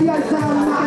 Yes,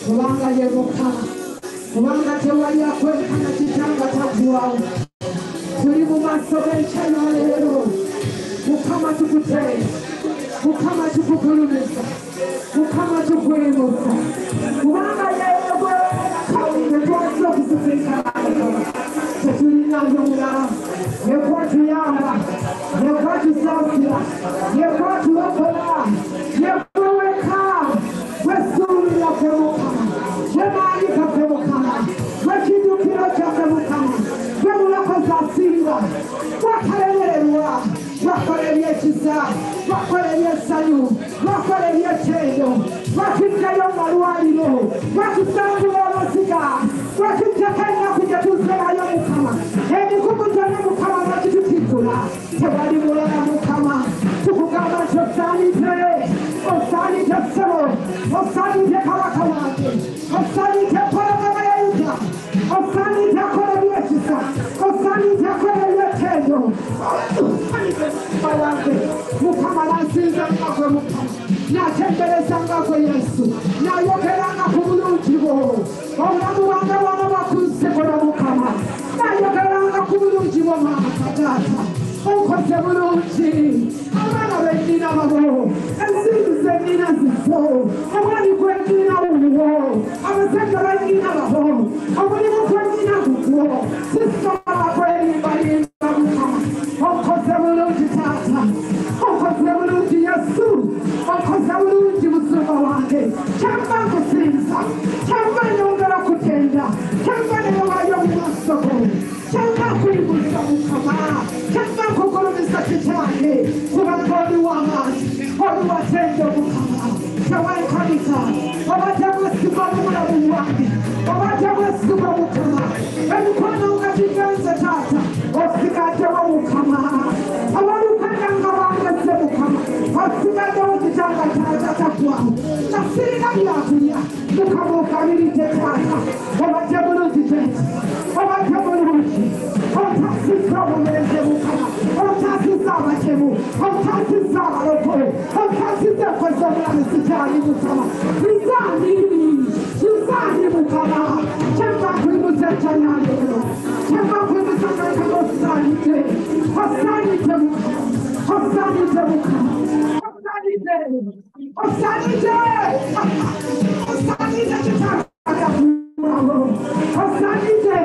kubanga ye Mukama, kubanga tewali akwekana kitanga kyaggwawo. Tuli mu maaso g'enkya leero. Mukama tukuteera, Mukama tukugulumiza, Mukama tukwebuuza, kubanga yewe kawume twaza okututeekerayo. Tetulinayo mulala, yekwatuyamba, yekwatusaasira, yekwatulokola, yekweweka, wesuubira ffe Mukama, yemaanyi gaffe Mukama, wekiddukiro kyaffe Mukama, gwe mulokozi asinga, wakalemererwa, wakola ebyekisa, wakola ebyessanyu, wakola ebyekyeyo, watuddeyo mu malwaliro, watusangula amasiga, watutteko ennaku gye tuzzeeyo Mukama, emikugu gyonna Mukama bakitukiddula, tewali mulala Mukama, tukugamba nti osaanidde, osaanidde ssebo, osaanidde kabaka wange, osaanidde empologoma ya Yuda, osaanidde akola ebyekisa, osaanidde akola ebyekyeyo, wange Mukama nansinza ngakwe Mukama, natendereza ngakwe Yesu, nayogeranga ku bulungi bwo, obulamu bwange bwona bwakunsekola Mukama, nayogeranga ku bulungi bwo Mama Taata, onkoze bulungi, abaana bennina babo, ensimbi zennina zizo, omwani gwennina wuwo, abasajja bennina babo, omulimu gwennina gugwo, sisobola kwerimbalimba Mukama, onkoze bulungi Taata, onkoze bulungi Yesu, onkoze bulungi Musumba wange, kyemba nkusinza, kyemba nyongera kutenda, kyemba newayo mu maaso go, kyemba nkuyimulira Mukama, kyemba nkugulumiza kityange, kubanga oli w'amaanyi, oli watende Mukama, teweekanika, obadde bwesigwa mu bulamu bwange, obadde bwesigwa Mukama, emikono nga gigenze Taata, osigaddewo Mukama, abaluganda nga bangezze Mukama, osigaddewo kitanga Taata taggwawo, nga sirina byakulya, Mukama okabiridde Taata, obadde bulungi Taata, obadde bulungi, ontasizza obulenzi Mukama, ontasizza abatemu, ontasizza abalokole, ontasizza enkozi omulamu sikyali Mukama, nzaani Mukama, kyemba nkwibuza enkyanya leero, kyemba nkwibuza ng'ekama osaanidde, osaanidde Mukama, osaanidde Mukama, osaanidde, osaanidde, osaanidde kitaaga bulamu, osaanidde,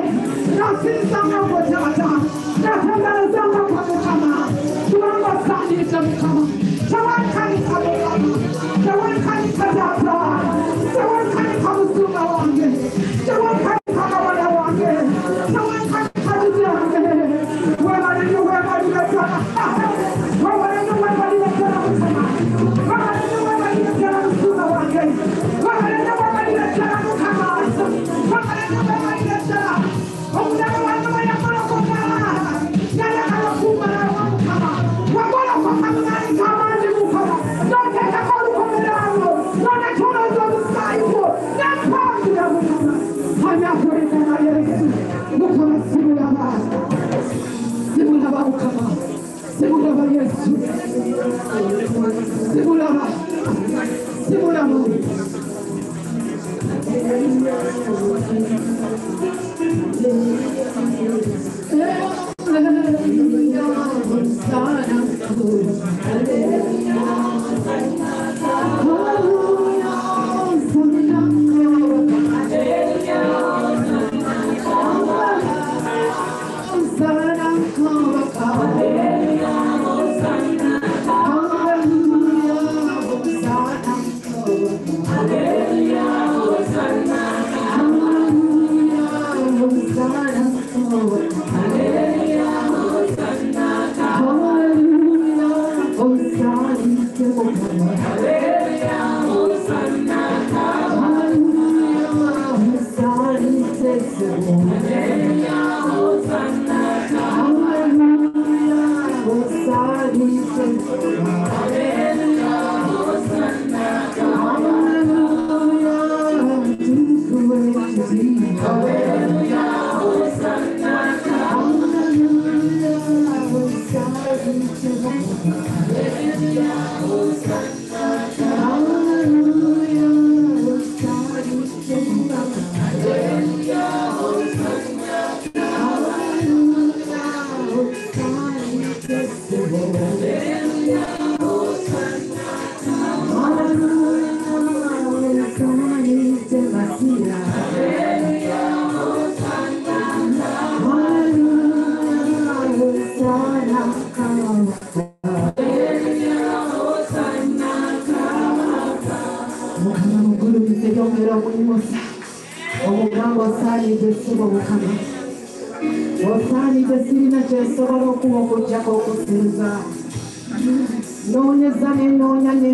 nasinzanga gwe Taata, natenderezanga gwe Mukama, kubanga osaanidde Mukama, tewenkanika Mukama, tewenkanika Taata, tewenkanika Musumba wange, tewenkanika bawala wange, tewenkanika bibi wange, webalire webalire Taata, webalire webalire ddala Mukama, webalire webalire ddala Musumba wange, webalire webalire ddala Mukama, webalire webalire ddala omulamu wange weyagolokoka, yayagala okumbalawo Mukama, wagolokoka mu maanyi g'amaanyi Mukama, n'oteekako olukomerawo, n'onetoloza omusaayi gwo, n'empangira Mukama, anyakulinana Yesu, Mukama simulaba, simulaba Mukama, simulaba Yesu, simulaba, simulaba. Hallelujah.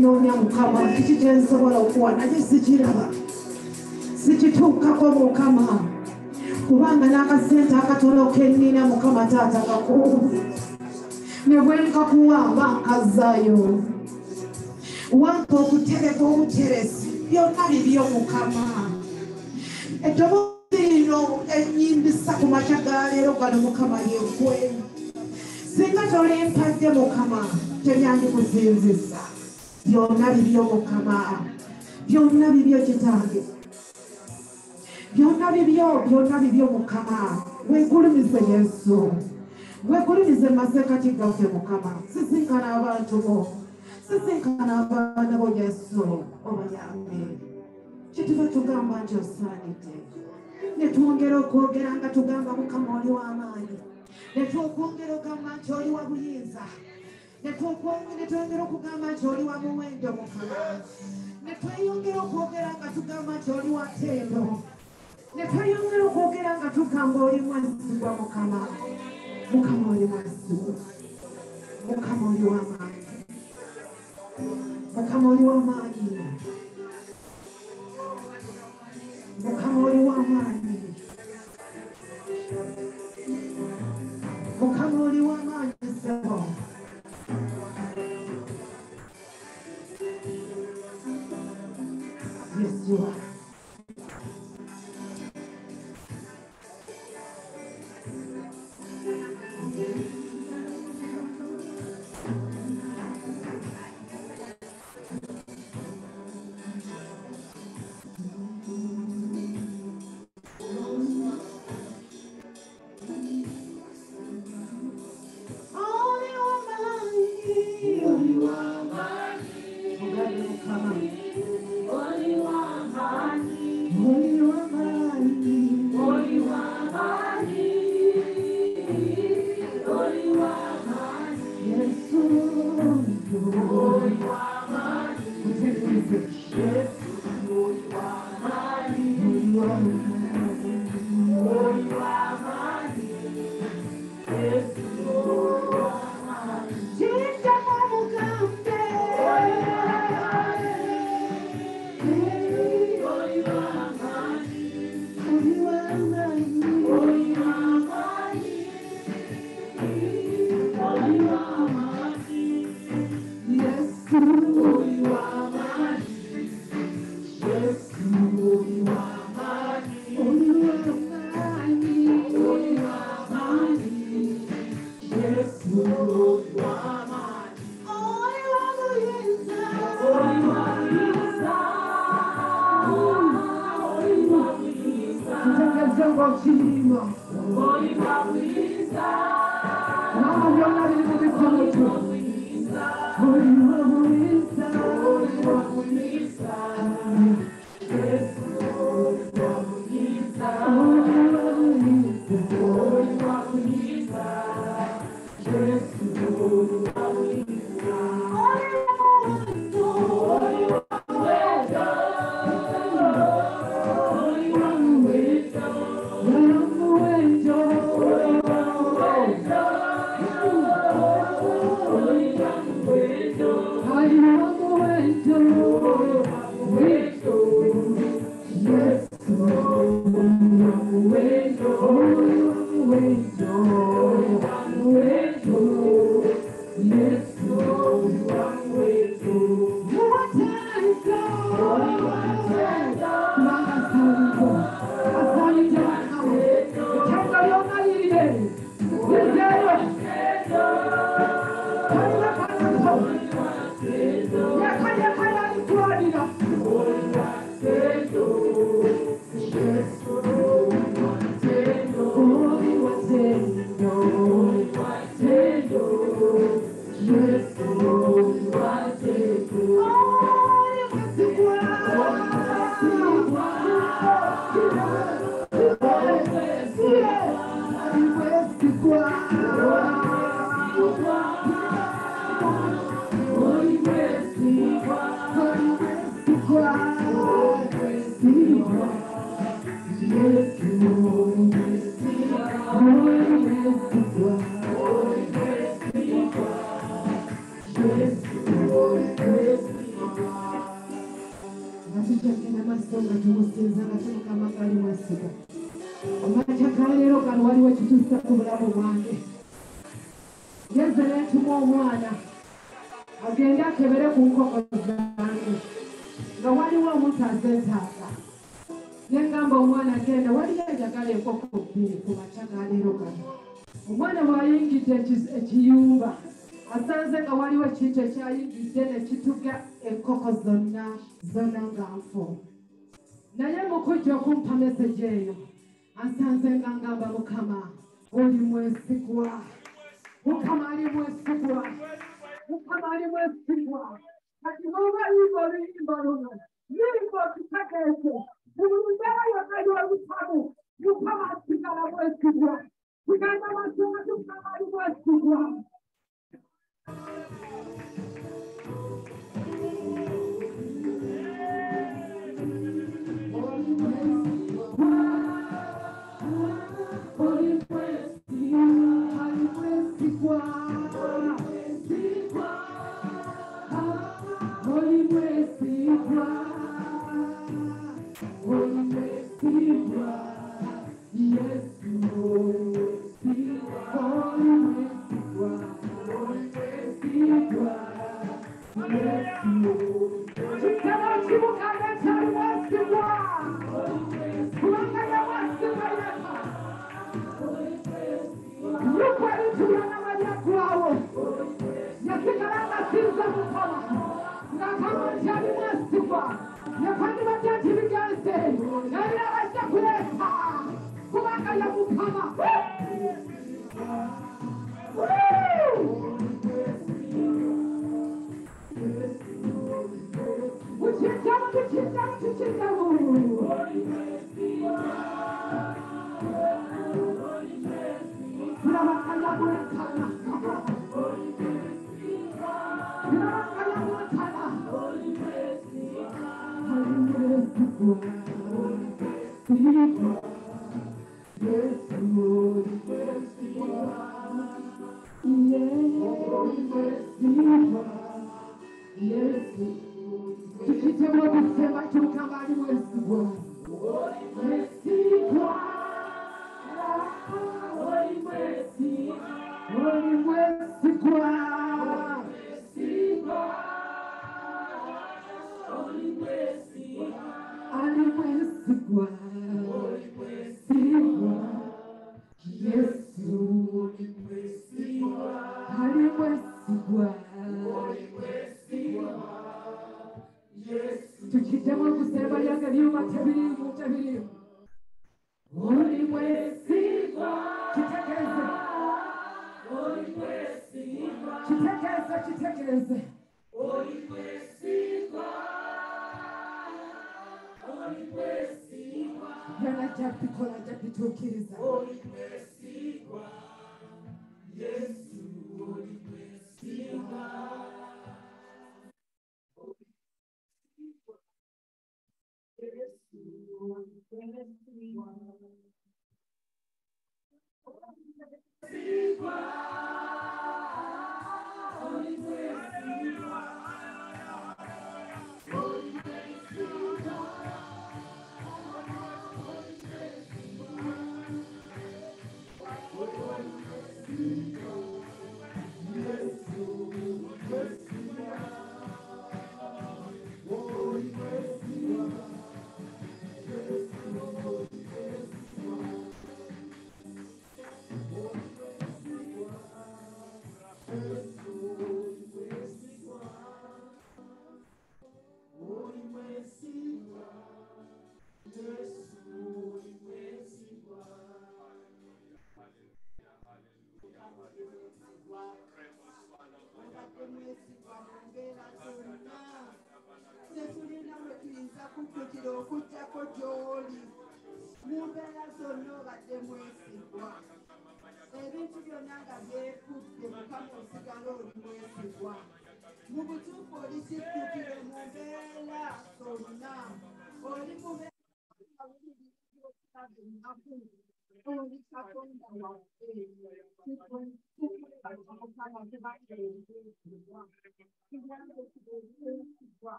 Nonya mukama kiki kyensobola okuwa naye sikiraba sikituukako mukama kubanga n'akasente akatono kennina mukama taata kakuwa ne bwe nkakuwamba nkazaayo wampa okutereka obuteresi byonna bibyo mukama eddoboozi lino ennyimbisa ku makya ga leero gano mukama yenkwe singa tolimpadde mukama tebyandikuzinzisa byonna bibyo mukama byonna bibyo kitange byonna bibyo mukama wenkulumize yesu wekulumize masekati gaffe mukama sisinkana abantu bo sisinkana abaana bo yesu obayambe kituba tugamba nti osaanidde netwongera okwogera nga tugamba mukama oli w'amaanyi netwokwongera ogamba nti oli wa buyinza netwongera okugamba nti oli wa muwendo mukama netweyongera okwogera nga tugamba nti oli wa ttendo netweyongera okwogera nga tugamba oli mwasigwa mukama mukama oli mwasigwa mukama oli w'amaanyi mukama oli w'amaanyi mukama oli w'amaanyi mukama oli w'amaanyi sebo yes you are. Tukina masonga tumusinza nga tumukama gali mwesiga. Amakyakalero kano waliwo ekituusa ku bulamu bwange. Yeze n'entuma omwana agende akebere ku nkoko zange nga waliwo omuntu azeetaaga. Ne ngamba omwana agenda waliyo enjagala enkoko bbiri ku makyakalero kano. Omwana bw'ayingidde ekiyumba asanze nga waliwo ekintu ekyayingidde ne kituga enkoko zonna nga nfu. Naye mu kujja okumpa meseji eyo asanze nga ngamba Mukama oli mwesigwa. Mukama ali mwesigwa. Mukama ali mwesigwa. Kati n'oba yimba oluyimba luno yimba okitegeeze buli mbeera yonna y'olutamu Mukama asigala mwesigwa. Tugenda masonga Mukama ali mwesigwa.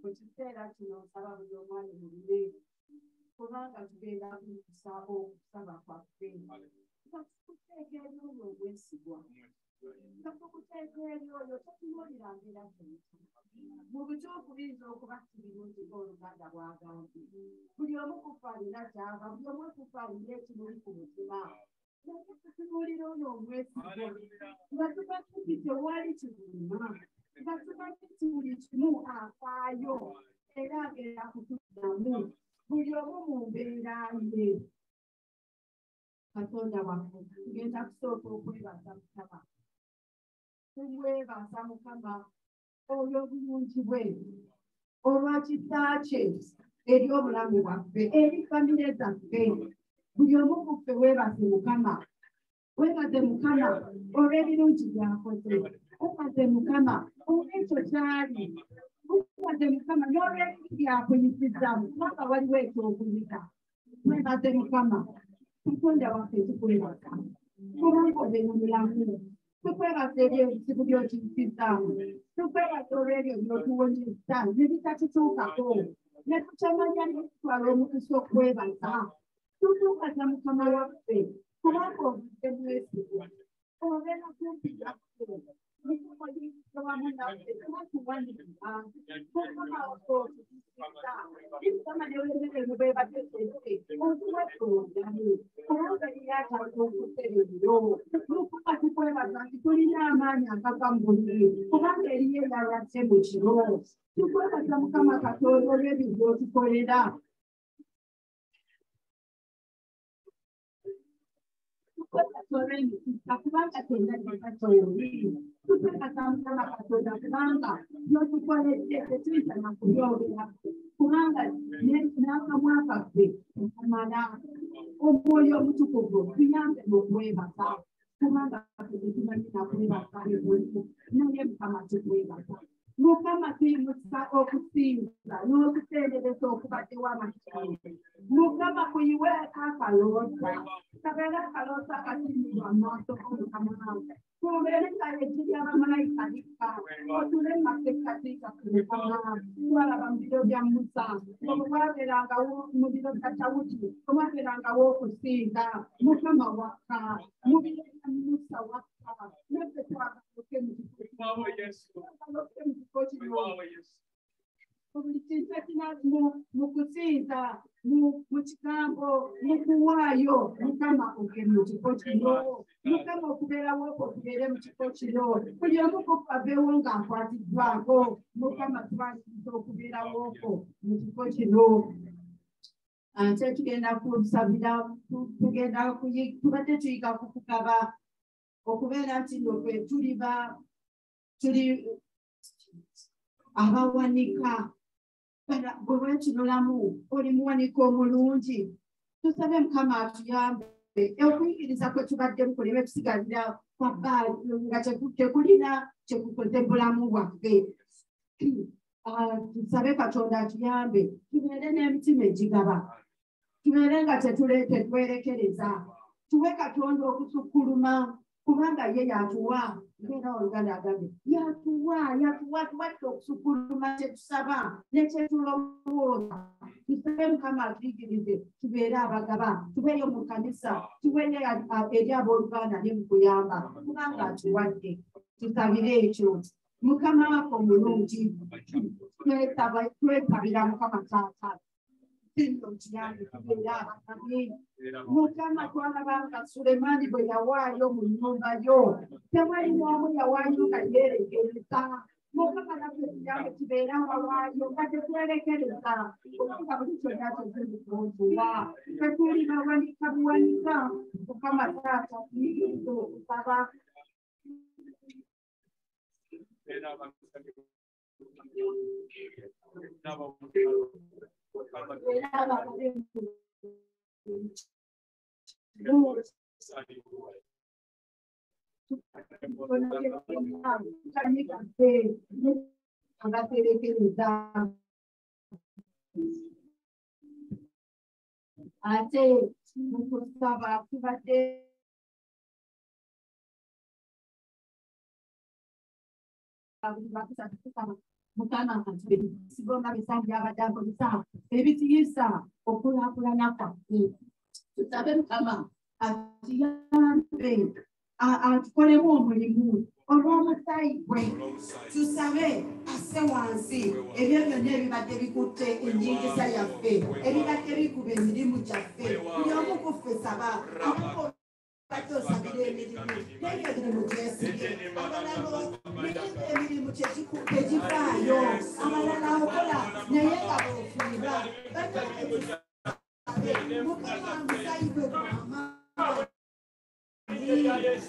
Kukiseera kino nsaba buli omwana mulire kubanga tugenda kukusaba okusaba kwaffe nga tukuteeka eri oyo obwesigwa nga tukuteeka eri oyo totunuulira mbeera tonto mu butuufu biyinza okuba kirungi ng'Oluganda bw'agambye buli omu kufa alina kyava buli omu kufa alina ekimuli ku mutima naye tutunuulira oyo omwesigwa nga tuba tuti tewali kibulima nga tumanyi nti buli kimu afaayo era agenda kutuddamu buli omu mu mbeera ye. Katonda waffe tugenda kusooka okwebaza Mukama. Tumwebaza Mukama olw'obulungi bwe, olwa kisa kye eri obulamu bwaffe, eri famire zaffe. Buli omu ku ffe weebaze Mukama. Weebaze Mukama olw'ebirungi by'akoze. Weebaze Mukama olw'ekyo kyali. Weebaze Mukama n'olw'ebibi by'akuyisizzamu kubanga waliwo eky'okuyiga. Weebaze Mukama. Katonda waffe tukwebaza kubanga obeera mulamu. Tukwebaza eri ebizibu by'okiyisizzaamu. Tukwebaza olw'ebyo by'otuwonyezza ne bitatituukako. Ne tukyamanya ne tutwala omukisa okwebaza. Tutuukaza Mukama waffe kubanga ovudde mwesigwa. Obeera kumpi naffe. Mutukolimisa wamu naffe tubatuwanirira. Mukama waffe otukisiza. Mukama ne weemerere bwe bateeseze otuwadde obulamu. Kubanga yali atadde okutereerero. Mukama tukwebaza nti tulina amaanyi agava mu buliri kubanga eriyo eyalwadde mu kiro. Tukwebaza Mukama Katonda olw'ebyo by'otukolera. Kubanga tendagekatori tukwebaza Mukama Katonda kubanga by'otukoledde tetuyita na kubyogera kubanga n'akamwa kaffe okumala omwoyo omutukuvu tuyambe okwebaza kubanga tetumanyi na kwebaza ebintu naye Mukama tukwebaza. Mukama tuyimusa okusinza n'okutendereza okubaddewo amakiriro. Mukama kuyiweeka akaloosa kabeera akaloosa akasimbirwa mu maaso g'Omukama wange. Tubeere nga yekiri abamalayika bikka otule mu masekkati gaffe Mukama. Twalaba mu biro bya Musa obwo bwabeerangawo mu biro bya Dawudi obwabeerangawo okusinza Mukama wakka mu biro bya Musa wakka naffe twagaloke mu kifo buli kintu ekinamu mu kusinza mu kigambo mu kuwaayo Mukama oge mu kifo kino. Mukama okubeerawo okwo kubeere mu kifo kino. Buli omu kufa aveewo ng'akwatiddwako. Mukama twaniriza okubeerawo okwo mu kifo kino. Ate tugenda kusabira tubadde tuyiga ku kugaba okubeera nti noffe tuli abawanika. Bwe weekinolamu oli muwanika omulungi. Tusabe Mukama atuyambe okuyigiriza kwe tubaddemu kuleme kusigalira kwa bbaali nga tekulina kyekukoze bulamu bwaffe. Tusabe Katonda atuyambe tubeere n'emitima egigaba. Tubeere nga tetwerekereza. Tuwe Katonda okusukkuluma kubanga ye yatuwa. Era Oluganda agambye yatuwa tuwadde okusukkuluma kyetusaba nekyetulowooza. Tusabe Mukama atuyigirize tubeere abagaba. Tubeeyo mu kkanisa. Tubeeyo eri abooluganda ne mu kuyamba kubanga atuwadde. Tusabire ekyo. Mukama waffe omulungi. Twesabira Mukama Taata. Mukama twalabanga Sulemaani bwe yawaayo mu nnyumba yo. Tewali n'omu yawaayo nga yeerekereza. Mukama naffe tuyambe tubeere abawaayo nga tetwerekereza. Kubanga buli kyonna tetulikunzuwa. Tetuli bawanika buwanika. Mukama Taata tuyigirize okusaba. Mukama sibonga bisangi abadambo bisa ebitiyisa okulakulanya kwaffe tusabe Mukama atuyambe atukolemu omulimu olw'omusaayi gwe tusabe asse wansi ebyo byonna ebibadde bikutte enjingisa yaffe ebibadde bikuba emirimu gyaffe buli omu ku ffe saba batosabira emirimu n'ebyo emirimu gyesibye abalala emirimu tegifaayo abalala okola naye nga boofiirwa Mukama musaayi gwe gwama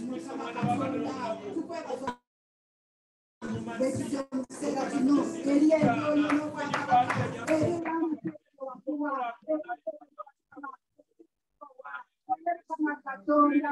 Mukama Katonda tukwebaza bekizo mu kiseera kino eri ebyonyo n'obwakabaka eri wakuwa Katonda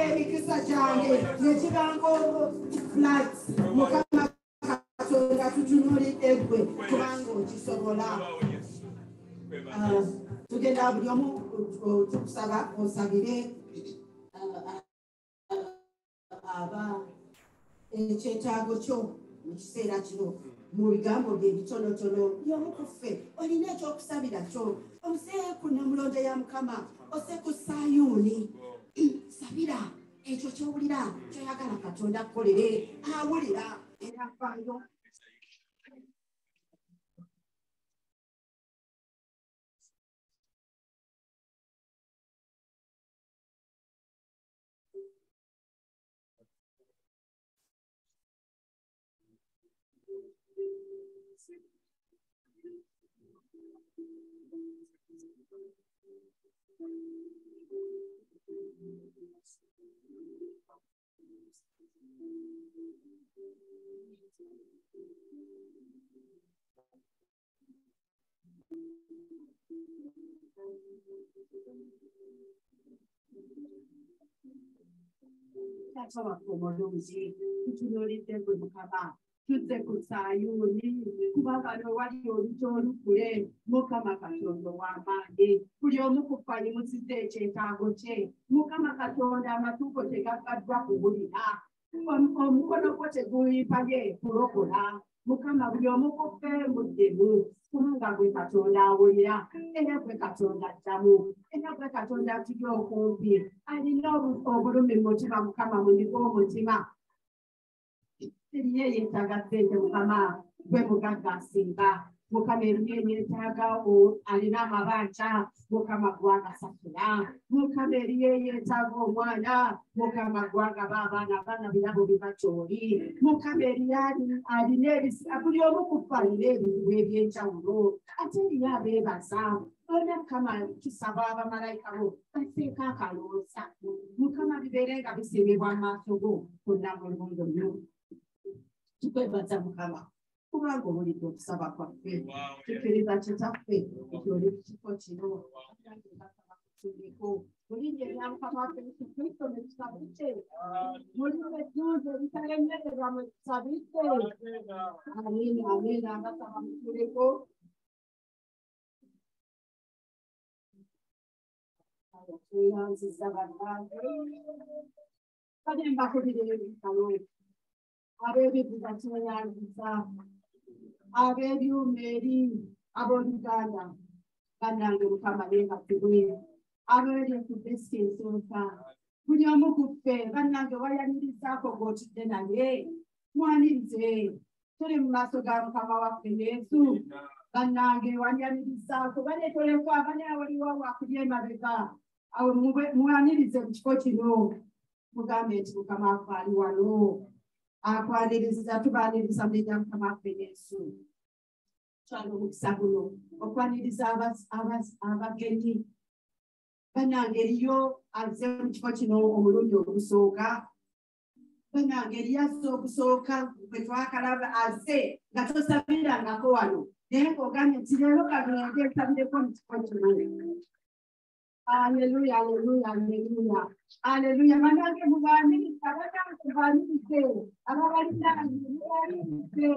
Emikisa gyange nekibango flights Mukama Katonda tutunuulidde ggwe kubanga okisobola tugenda buli omu tukusaba osabire aba ekyetaago kyo mu kiseera kino mu bigambo bye bitonotono y'omu ku ffe olina ekyokusabira kyo oseeyo ku Namulonde ya Mukama ose ku Sayuuni sabira ekyo ky'owulira kyoyagala Katonda akukolere awulira era afaayo Omulungi tutunuulidde ggwe Mukama tuzze ku Sayuuni kubanga wali olujja olukule Mukama Katonda w'amaanyi buli omu ku ffe alimusizza ekyetaago kye Mukama Katonda amatuuko tegagaddwa kuwulira omukono gwo teguyipabye kulokola Mukama buli omu ku ffe muddemu kubanga gwe Katonda awulira era gwe Katonda addamu era gwe Katonda atuli okumpi alina obulumi mu mutima Mukama munigo omutima eriyo yeetaaga ssente Mukama gwe mugagga asinga Mukama eriyo yeetaaga alina amabanja Mukama gwanga sakira Mukama eriyo yeetaaga omwana Mukama gwanga abaana birabo bibakyoli Mukama eriyo alina buli omu kubalira ebizibu ebyenjawulo ate eriyo abeebaza Ona Mukama tusaba abamalayika bo bateeka akaloosa Mukama bibeere nga bisiimibwa mu maaso go konna mulungi nnyo tukwebaza Mukama kubanga owulidde okusaba kwaffe tukkiriza kitaffe nti oli ku kifo kino mulinnya erya Mukama waffe Yesu Kristo ne tusabite mulimu ejjuuzo ebitalemererwa mwe tusabite amiina mbasaba mutuleko tweyanziza bannange kale mbakubira ebitalo ab'ebivuga tweyanziza ab'ebyuma eri ab'Oluganda bannange Mukama yeebazibwe ab'eri ku desiki ensooka buli omu ku ffe bannange wayanirizaako ng'otudde naye mwanirize tuli mu maaso ga Mukama waffe Yesu bannange wanyanirizaako baleetoleko abanya waliwo wakuli emabega awo mwanirize mu kifo kino mugambe nti Mukama waffe ali wano akwaniriza tubaniriza mu linnya Mukama waffe Yesu twala omukisa guno okwaniriza abagenyi bannange eriyo azze mu kifo kino omulundi ogusooka bannange eriyo azze okusooka bwe twakalaba azze nga tosabirangako wano naye ng'ogambye nti leero kagende nsabireko mu kifo kino Hallelujah, hallelujah, hallelujah. Hallelujah. Bannange mubaanirize abannange mubaanirize ababalina mubaanirize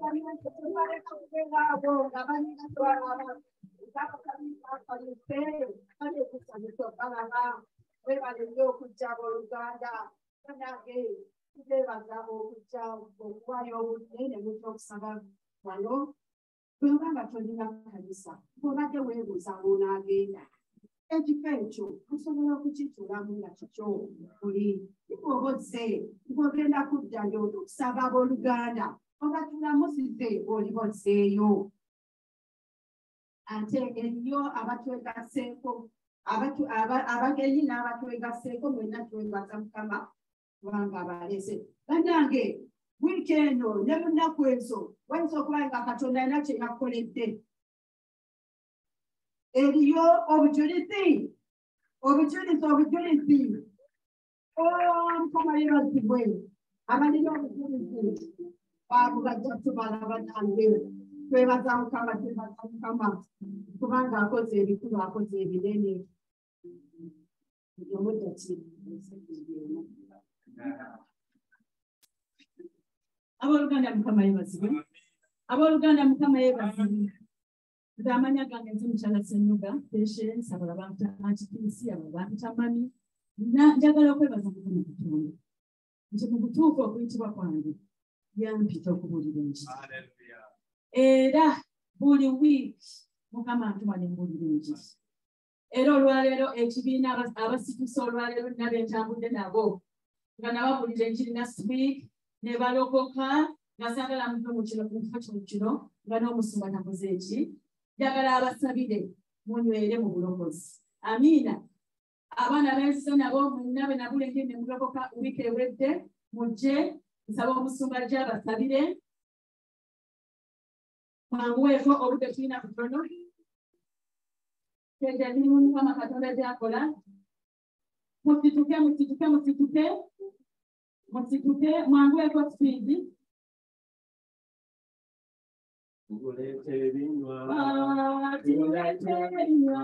bannange tebaleka kubeera abo nga balina twalaba akakalise kale kusanyusa okalaba webale nnyo okujja abooluganda bannange tubeebaza okujja okuwaayo obudde ne mujja okusaba wano bw'oba nga tolina kanisa bw'obadde weebuuza w'onaagenda ekifo ekyo osobola okukituulamu nga kikyo buli bw'oba ozze ng'ogenda kuddayo okusaba abooluganda obatulamusize bw'oliba ozzeeyo ate eriyo abatwegaseeko abagenyi n'abatwegaseeko mwenna twebaza Mukama kubanga abalese bannange wiiki eno ne mu nnaku ezo wayinza okuba nga Katonda alina kye yakoledde eriyo obujulizi Mukama yeebazibwe abalina obujulizi baabo bajja tubala bannange twebaza Mukama kubanga akoze ebikulu akoze ebinene omudda ki abooluganda Mukama yeebazibwe abooluganda Mukama yeebazibwe amanya gange nze mukyala Ssenyuga Patience abala bampita Antipiisi abala bampita Mami njagala okwebaza Mukama Katonda nti mu butuufu okuyitibwa kwange yampita okubuulira enjiri era buli wiiki Mukama antuma ne mbuulira enjiri era olwaleero ekibiina abasitusa olwaleero nabo entambudde nabo nga nababuulira enjiri last week ne balokoka nga saagala muve mu kino ku kifo kino nga n'omusumba nakoze eki njagala abasabire munywere mu bulokozi amiina abaana b'ensiso nabo mwenna be nabulenge ne mulokoka wiiki ewedde mujje nsaba omusumba ajje abasabire mwanguweeko obudde tulina kutono kyeja mirimu Mukama Katonda gy'akola musituke mwanguweeko sipiidi tulete ebinywa tulete ebinywa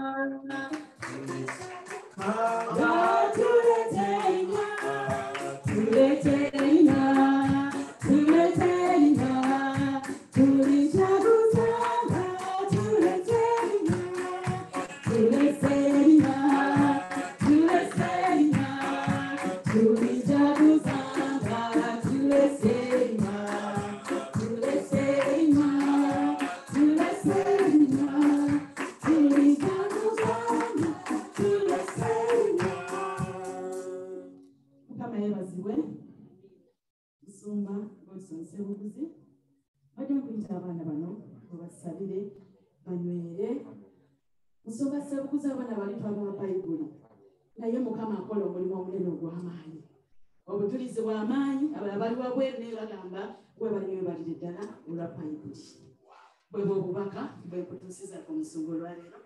Godson Sebuguzi bajja kuyita abaana bano basalire banywere nsonga Sebuguzi abaana bali twagala Bayibuli naye Mukama akola omulimu omunene ogw'amaanyi obujulizi bw'amaanyi abalala bali wabweru naye bagamba bwe balinywe balire ddala olwa Bayibuli bwe bw'obubaka bwe kutuusiza ku musungo olwaleero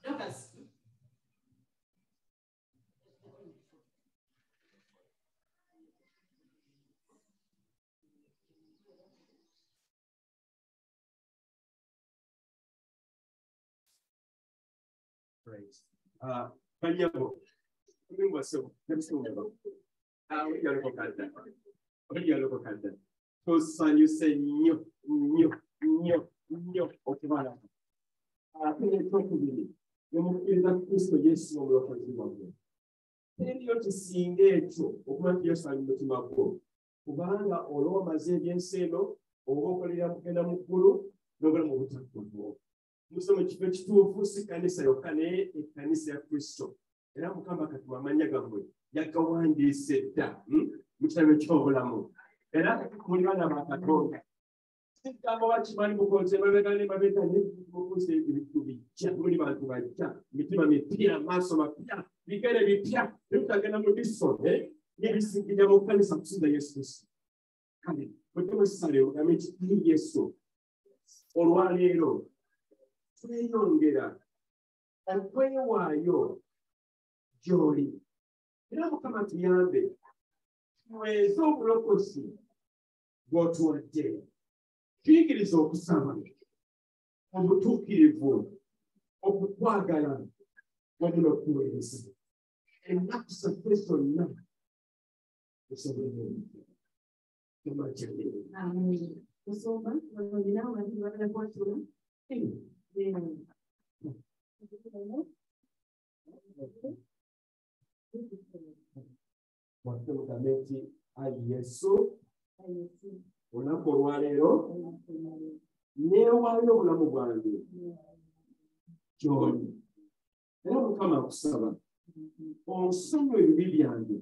Dokasi Praise. Panyabo. Mimi waso. Nemsungaba. Yaloko kanda. Yaloko kanda. So son you say nyo. Okimala. Kile tokubili. Yomukiriza Kristo Yesu omulokoozi waffe. Tendiyo kisinga ekyo okuba nti Yesu ali mu mutima gwo. Kubanga olwo omaze ebyensi eno oba okolera mugenda mu ggulu n'okola mu butaggwaawo. Musome kifo ekituufu si kkanisa yokka naye ekkanisa ya Kristo. Era Mukama kati amanya gammwe yagawandiise dda mu kitabo ky'obulamu. Era muli baana ba Katonda. Sigambo bakimanyi mukoze mabega mukoze ebintu bijja muli bantu bajja mitima mipya maaso mapya bigere bipya ebitagenda mu biso n'ebisinkirira mu kkanisa kusinza Yesu Kristo. Kale mutima sale ogambe kiri Yesu olwaleero tweyongera okwewaayo gy'oli. Era Mukama tuyambe tuweze obulokozi bw'otuwadde. Tuyigirize okusaba obutuukirivu okukwagala wamu n'okuweereza. Ennaku zaffe zonna tusobole Amen. Kusoma olina abantu bagala kwatula. Wakimugamenti ali Yesu olunaku olwaleero neewaayo obulamu bwange gy'oli. Era Mukama akusaba onsonyiwe ebibi byange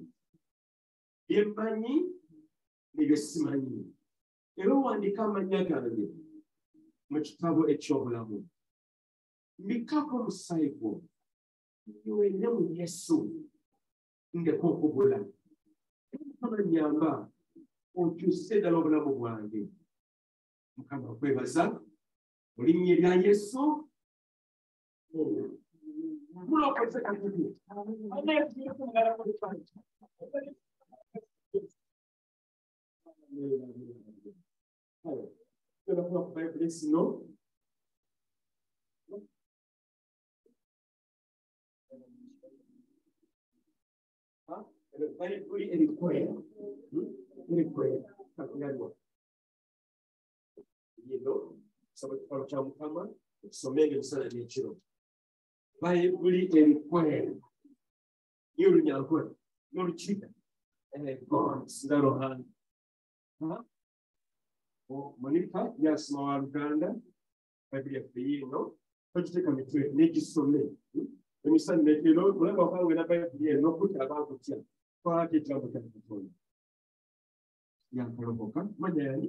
bye mmanyi ne bye simanyi. Era owandiika amannya gange mu kitabo eky'obulamu. Mbikako omusaayi gwo nywenne mu Yesu ndeka okubula. Era Mukama nnyamba okyuse ddala obulamu bwange. Mukama okwebaza mu linnya erya Yesu. Mulokoze katutu. Tulakuba ku Bayibuli sino. Bayibuli erikwera. Erikwera. Kakuyalwa. Yino, saba kitabo kya Mukama, tusomenge emisana n'ekiro. Bayibuli erikwera. Yo Lunyankole, n'Olukiga, Godson, Rohani. Monica, yasoma wa Luganda, Bayibuli yaffe yino, togiteeka mitwe n'egisome. Emisana n'ekiro, mulaba okwange na Bayibuli eno n'okutya abakutya. Twalako ekigambo kya Katonda. Yankoloboka, manya yani?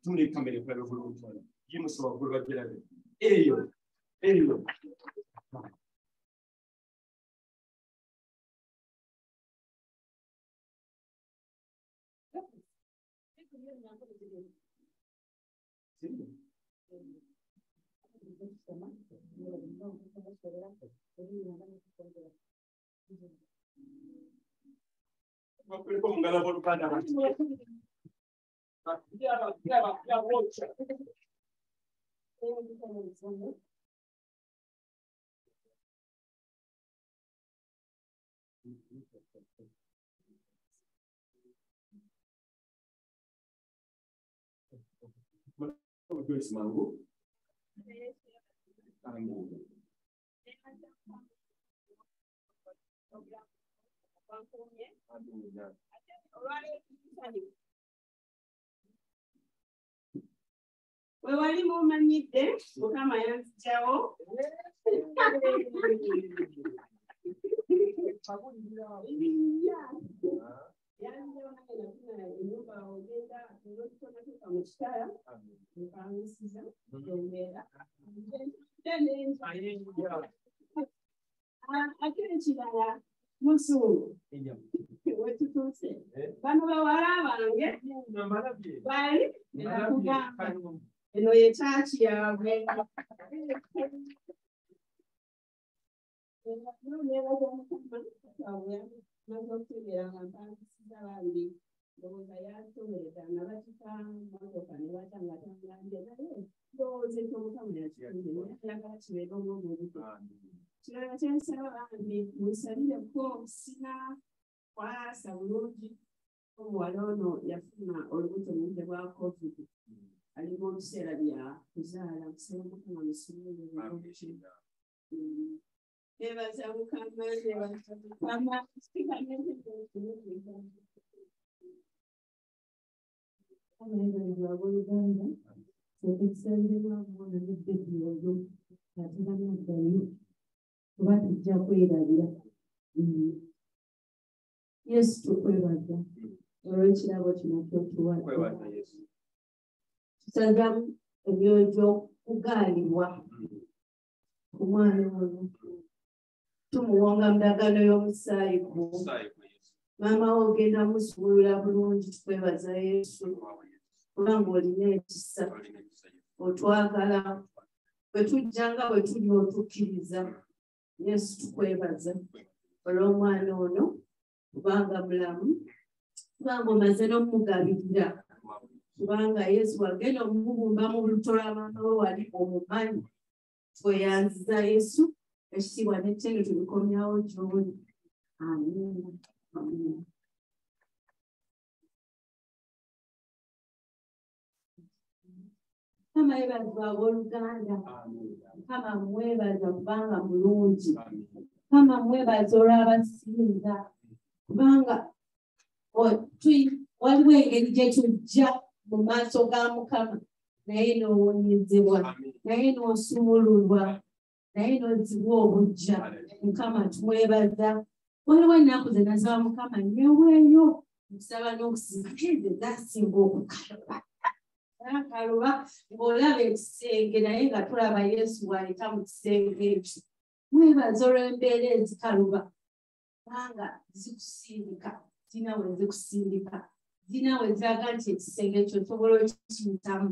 Tune kamere kwa bulungi wala. Yimusaba kulwa girabe. Eyo. Kuliko mungala Luganda bati. Ya wocha. Joyce Mangu. Amen. We wali mumanyidde Mukama yanzijawo ate ekirala musungu wetutuuse bano bawala bange bali nakugamba eno ye kyaki yaabwe nebaza mukama nazokutegera ngampangisiza bambi ndowooza yasobereza nabatika motoka ne batangatangambye naye ndowooza ekyo mukama yakitundire yagala kibeera omwomubuto kirala kyensaba bambi musalireko sina kwasa bulungi omuwala ono yafuna olubuto munde bwa covid ali mu biseera bya kuzaala kusaba mukama musulire bulungi nebaza mukama nebaza mukama Luganda, so it's sending out one of the big deals that I'm not going to what is Jaqueda. Yes, to Quevaza. Or it's what you know to what. Sadam, a new job, Ugali, what? One. Tumuwanga mdagano y'omusaayi maama ogenda musuubula bulungi tukwebaza Yesu kubanga olina ekisa otwagala bwe tujjanga bwe tuli otukkiriza Yesu tukwebaza olw'omwana ono kubanga mulamu kubanga omaze n'omugabirira kubanga Yesu wagenda omubumba mu lubuto lwa maama we wali omumanyi tweyanziza Yesu ekitiibwa n'ettendo tubikomyawo gy'oli. Amen. Amen. Kama yebaza abooluganda, kama mwebaza kubanga mulungi, kama mwebaza olw'abasinza kubanga waliwo engeri gye tujja mu maaso ga Mukama naye n'owonyezebwa naye n'osumululwa naye n'ozzibwa obujja. Mukama tumwebaza. Waliwo ennaku ze nasaba Mukama nneweeyo okusaba n'okusinza ezo zasinga okukaluba akaluba ng'olaba ekisenge naye nga tulaba Yesu bw'ayita mu kisenge ekyo. Mwebaza olw'embeera ezikaluba kubanga zikusindika zirina we zikusindika zirina we ziraga nti ekisenge ekyo osobola okikiyitamu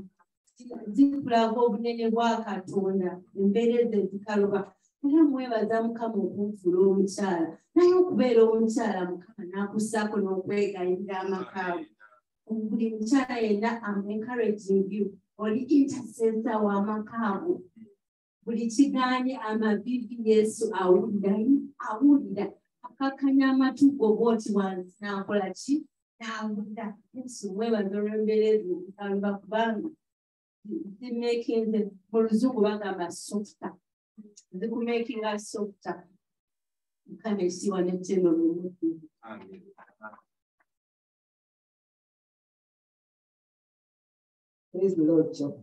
zikulaga obunene bwa Katonda embeera ezo ezikaluba. Era mwebaza Mukama okunfuula omukyala naye okubeera omukyala Mukama n'akussaako n'okwegayirira amakaago. Buli mukyala yenna am encouraging you oli intercessor w'amakaago. Buli kigaanye amavivi Yesu awulira akakkanya amatu go bw'oti wansi n'akola ki n'awulira. Yesu mwebaza olw'embeera ezo ezikaluba kubanga zimakinze mu luzungu bagamba softer. Making us softer. Mukama ekitiibwa n'ettendo lw'omuntu. Amen. Praise the Lord, church.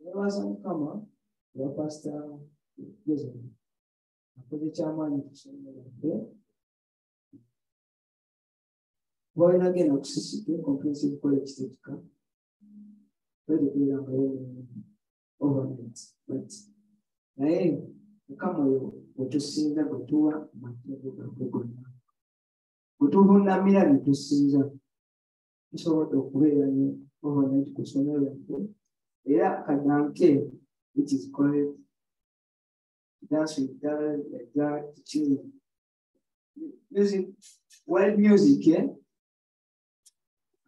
There was some come your pastor Godson. For the chairman to say born again oxygen comprehensive college to come. Very good overnight, but naye Mukama oyo wetusinza gwe tuwa amateeka gagogonna gwe tuvunamira ne tusinza tusobodde okubeera ne overnight ku ssomero lyaffe era kadanke which is correct dance with that like that teaching music wild music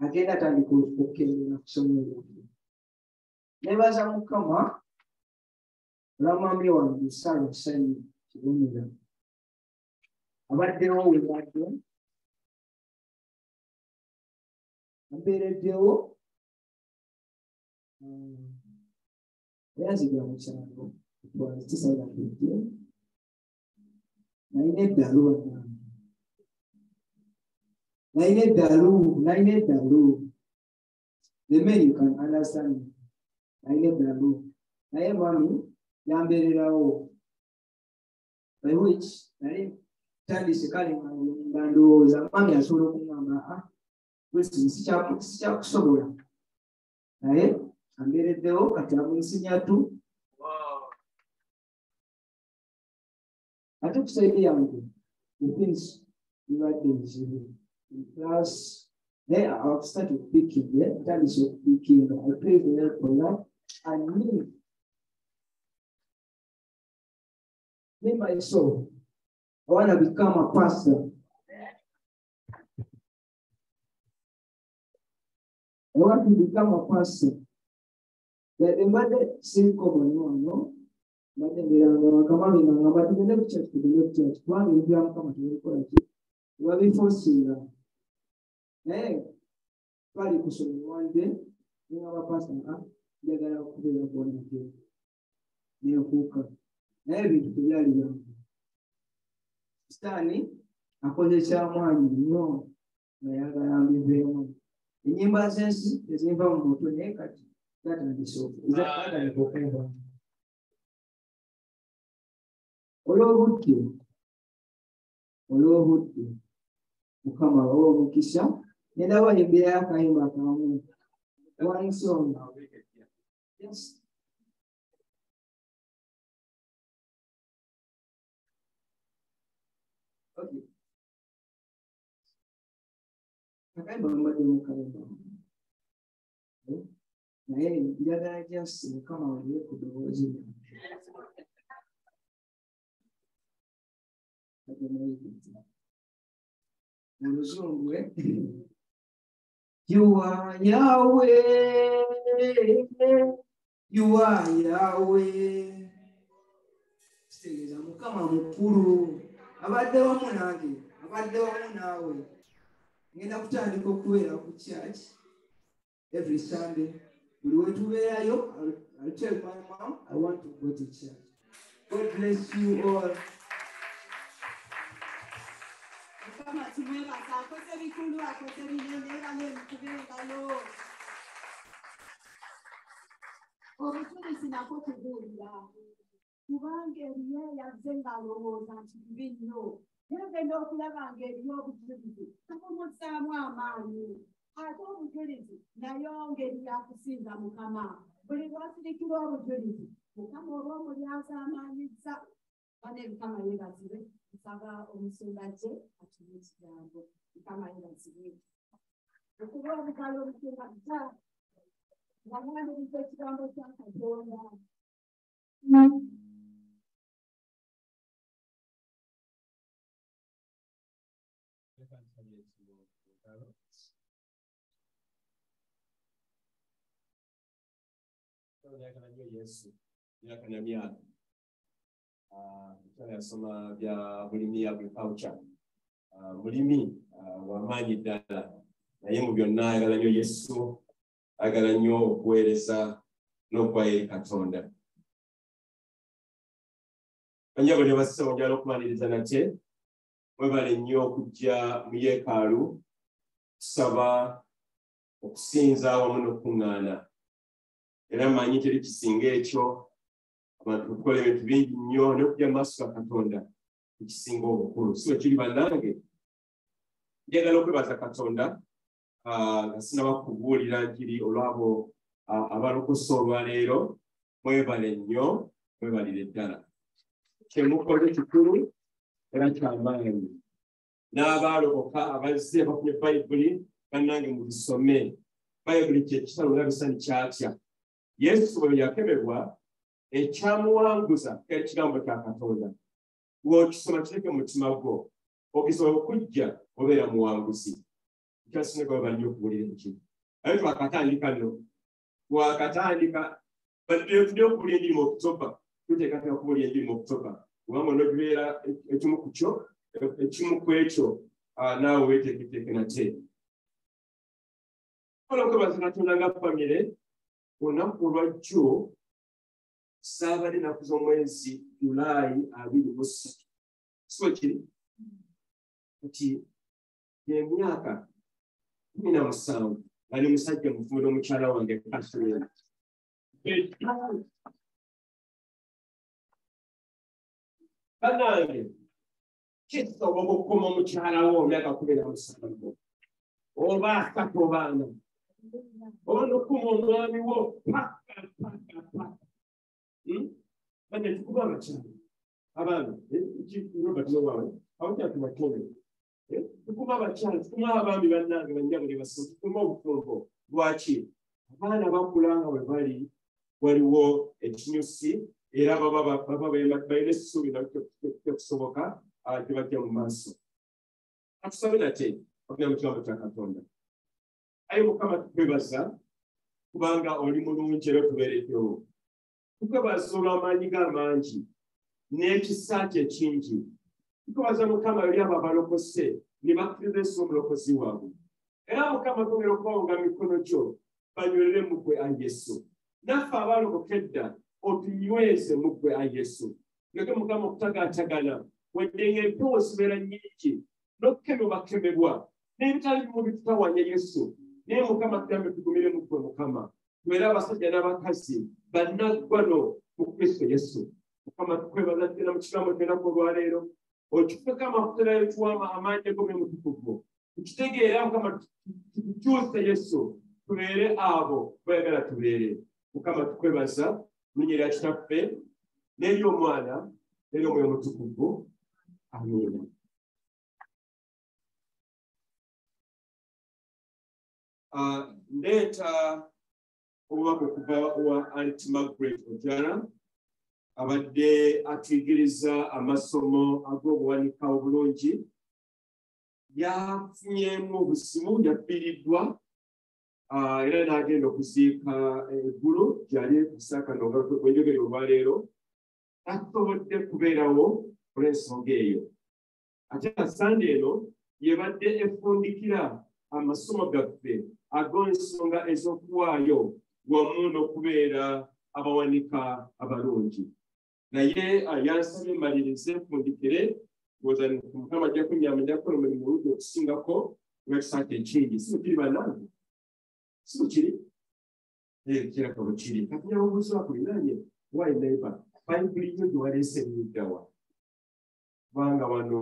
agenda atandika okukendeera ku ssomero lyaffe. Nebaza Mukama olw'amwami wange Sarah Sani Kibonera abaddewo we badde ambeereddewo eyanzigira mu kyalo twas 2015 nalina eddalu nalina eddalu the man you can understand me. Naye mwami yambeererawo by which nali tandise kale nga ndowooza mwami asobola okungamba sikyakusobola naye Ambereddewo kati amunsinyatu. Ate kusaidia yangu the things you are doing in class. Then I'll start with speaking. Yeah, that is your speaking. I pray the Lord for that. And me myself, I want to become a pastor. I want to become a pastor. The mother sing common no. But then they are coming on about the left church to the left church. One will be come to the college. You are before singer. Hey, Pali Kusun one day, you have a pastor. They are up to the born again. They are hooker. Every to the young. Stanley, a position one, no. They are going to be very much. In your sense, is involved to make it. That will be so. Is that I go over? Olohuti, ukama Emikisa, nenda wahimbira akayimba kamu. One song. Yes. Okay. Akayimba mbadde mukayimba. Naye njagala just mukama waliyo ku ddoboozi. You are Yahweh, you are Yahweh. Stegeza mukama mukulu abadde wamu nange abadde wamu naawe ngenda kutandika okubeera ku church every Sunday. Buli wetubeerayo, I'll tell my mom I want to go to church. God bless you all. Obujulizi nako tubuulira kubanga eriyo yazze ng'alowooza nti bibi nnyo yagenda okulaba ng'eriyo obujulizi tumumusaamu amaanyi ate obujulizi nayo ngeri yakusinza Mukama. Buli lwasirikirwa obujulizi Mukama olwo mulyazaamaanyizza bane Mukama yeebazibwe. Nsaba omusumba gye atuwe ekigambo. Mukama yeebazibwe okuba obukalo obusinga buta nga mwaniriza ekigambo kya Katonda. Yesu myaka na myaka yasoma bya bulimi agriculture mulimi wamaanyi ddala naye mu byonna ayagala nnyo Yesu, ayagala nnyo okuweereza n'okwaya Katonda. Banyabo ne basisa njala okumaliriza nate mwebale nnyo okujja mu yeekaalu kusaba okusinza wamu n'okuŋŋaana. Era manyi teri kisinga ekyo abantu okukola ebintu bingi nnyo n'okujja mu maaso ga Katonda ekisinga obukulu. Si bwe kiri bannange, njagala okwebaza Katonda nga sinaba kubuulira njiri olw'abo abalokose olwaleero. Mwebale nnyo, mwebalire ddala. Kyemukoze kikulu era kyamaanyi. N'abaalokoka abazze bafunye Bayibuli bannange mubisome. Bayibuli kye kitalo olabisa ni kyatya. Yesu bwe yakebebwa ekyamuwanguza ekigambo kya Katonda. Bw'okisoma kireke mu mutima gwo, okisobola okujja obeera muwanguzi. Kyasinga bwe bali okubuulira ekintu. Aye twakatandika nno. Twakatandika badde okubuulira enjiri mu Okutoba. Tuteekateeka okubuulira enjiri mu Okutoba. Kubanga n'ogibeera ekimu ku kyo, ekimu ku ekyo naawe weeteeketeeke nate. Kola okwebaza Katonda nga famire. Olunaku olwajjo saabadde ennaku z'omwezi Julaayi 23. So kiri kati emyaka 17 ali musajja mufumira omukyala wange Kasule. Bannange kisobola okukoma omukyala wo emyaka 17 oba 3 baana ono kuma omwami wo paka. Bane tukuba abakyala abaana Robert Nowawe abakyatumatome tukuba abakyala tukuma abaami bannange banyabule baso tukuma obufumbo lwaki abaana bakula nga bwe bali waliwo ekinyusi era baba balina essuubi tekusoboka tebajja mu maaso atusabe nate okugenda mu kigambo kya Katonda. Ayi Mukama tukwebaza kubanga oli mulungi era tubeereddewo. Tukwebaza olw'amaanyi g'amangi n'ekisa kye kingi. Tukwebaza Mukama eri abo abalokose ne bakkiriza Yesu omulokozi waabwe. Era Mukama twongera okubawonga mu mikono gyo banywerere mu ggwe Ayi Yesu. Naffe abalokoka edda otunyweze mu ggwe Ayi Yesu. Tuleke Mukama okutagaatagana wadde ng'empewo zibeera nnyingi n'okukemebwa bakemebwa n'ebitali bimu bitutawanya Yesu. Naye Mukama tuyambe tugumire mu ggwe Mukama. Tubeere abasajja n'abakazi bannaggwano mu Kristo Yesu. Mukama tukwebaza ddala mu kigambo ky'ennaku olwaleero okifeko amafuta y'etuwama amaanyi go mutukuvu. Tukitegeera Mukama tukyuse Yesu tubeere abo bayagala tubeere. Mukama tukwebaza mu linnya lya Kitaffe n'ery'Omwana n'ery'Omwoyo Omutukuvu. Amiina. Ndeeta obubaka okuva wa Aunty Margaret Ojara abadde atuyigiriza amasomo ag'obuwanika obulungi. Yafunyemu obusimu, yafiiriddwa era n'agenda okuziika eggulu gyali kusaakana bwenjogera olwaleero. Tasobodde kubeerawo olw'ensonga eyo. Ate Sande eno yebadde efundikira amasomo gaffe ag'ensonga ez'okuwaayo wamu n'okubeera abawanika abalungi. Naye yansabye mmalirize nfundikire Mukama ajja kunnyamba njja kukola omulimu mulungi okusingako olw'ekisaako ekingi. Si bukiri bannange? Si bukiri? Kiraka bukiri. Kati nyawo obuuza bakuliraanye wayi neighbor bayibuli yo gye waleese emiddawa. Kubanga wano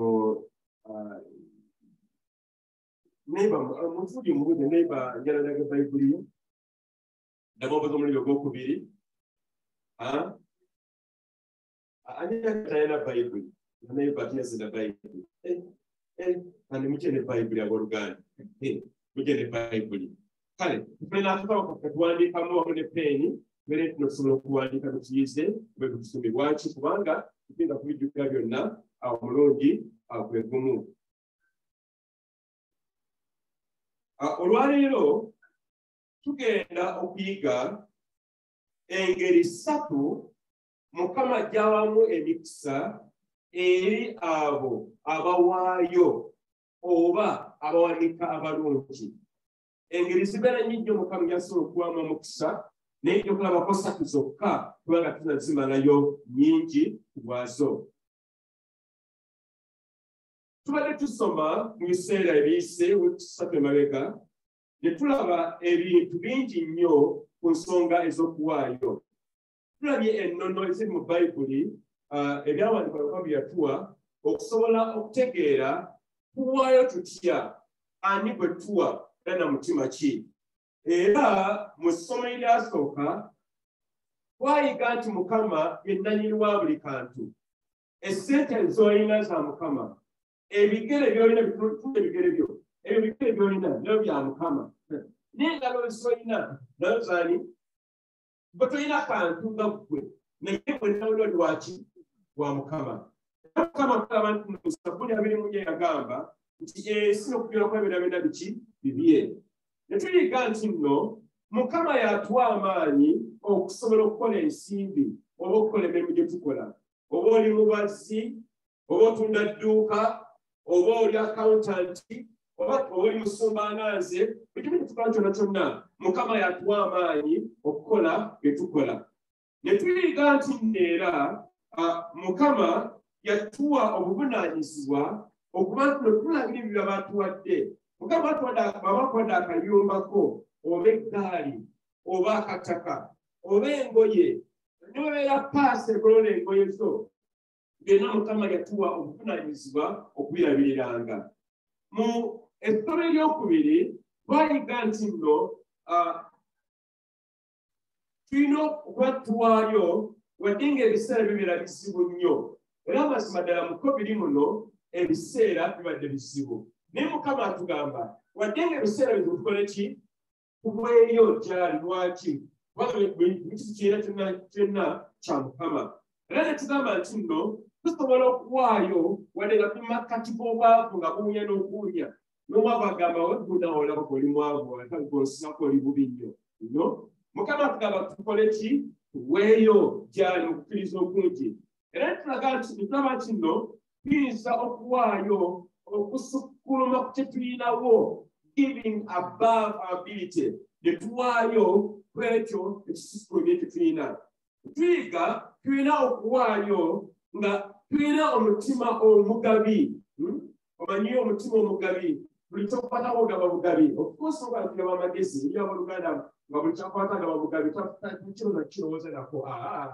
neighbor mutuudi mubuuze neighbor njala ndaga bayibuli yo. Ndaba obuuza omulundi ogwokubiri. Ani talina bayibuli? Neighbor tiyazina bayibuli. Kandi mukyene bayibuli abooluganda. Mukyene bayibuli. Kale tufe n'akatabo kaffe tuwandiikamu wamu ne peeni tubeere tunosobola okuwandiika tukiyize bwe tutusomebwa ki kubanga tugenda kubijjukira byonna omulungi gwe gumu. Olwaleero tugenda okuyiga engeri ssatu Mukama gy'awamu emikisa eri abo abawaayo oba abawanika abalungi. Engeri zibeera nnyingi Mukama gy'asobola okuwamu omukisa naye gyokulabako ssatu zokka kubanga tunazimalayo nnyingi kubwazo. Tubadde tusoma mu biseera ebiyise wetusatu emabega ne tulaba ebintu bingi nnyo ku nsonga ez'okuwaayo. Tulabye ennono eziri mu Bayibuli ebyawandiikibwa Mukama bye yatuwa okusobola okutegeera tuwaayo tutya, ani gwe tuwa era na mutima ki. Era mu ssomo eryasooka twayiga nti Mukama ye nnannyini wa buli kantu. Essente z'olina za Mukama. Ebigere by'olina bitunda ebigere byo. Ebyo bigere by'olina byo bya Mukama. N'engalo z'olina nazo zaani? Bwe tolina kantu nga ggwe naye bwe nawulira oli waki wa Mukama. Mukama tulaba nti mu Zabuli 2:1 yagamba nti ensi n'okujula kw'ebintu byonna biki bibye. Ne tuyiga nti nno Mukama yatuwa amaanyi okusobola okukola ensimbi oba okukola emirimu gye tukola. Oba oli mubazzi, oba otunda dduuka, oba oli akawuntanti, oba oli musumbananze, ekintu kye tukola kyonna kyonna Mukama yatuwa amaanyi okukola bye tukola. Ne tuyiga nti neera Mukama yatuwa obuvunaanyizibwa okuba nti tulabira ebyo batuwadde. Mukama batuwadde akayumbako oba eggaali oba akataka oba engoye nebeera paasi egolola engoye zo byonna Mukama yatuwa obuvunaanyizibwa okubirabiriranga. Mu essomo eryokubiri twayiga nti nno tulina okubattuwaayo wadde ng'ebiseera bibeera bizibu nnyo era amazima ddala mu COVID muno ebiseera bibadde bizibu naye Mukama atugamba wadde ng'ebiseera bizibu tukole ki tuweeyo gy'ali lwaki kubanga buli kitu kyonna kya Mukama era ne tugamba nti nno tusobola okuwaayo wadde nga tumakkati g'obwavu nga buwunya n'okuwunya n'omwavu agamba wegunaolaba goli mwavu gonsinako oli bubi nnyo no Mukama atugamba tukole ki tuweeyo gy'ali mu kukkiriza okungi era tulaga nti tulaba nti nno tuyinza okuwaayo okusukkuluma ku kye tulinawo giving above our ability ne tuwaayo ku ekyo ekisukkulumu ekyo tulina tuyiga tulina okuwaayo nga tulina omutima omugabi omanyi omutima omugabi buli kyokukwatawo gaba bugabi okukosa okwatugaba amagezi eri abaluganda nga buli kyakwata gaba bugabi kino nakirowooza nako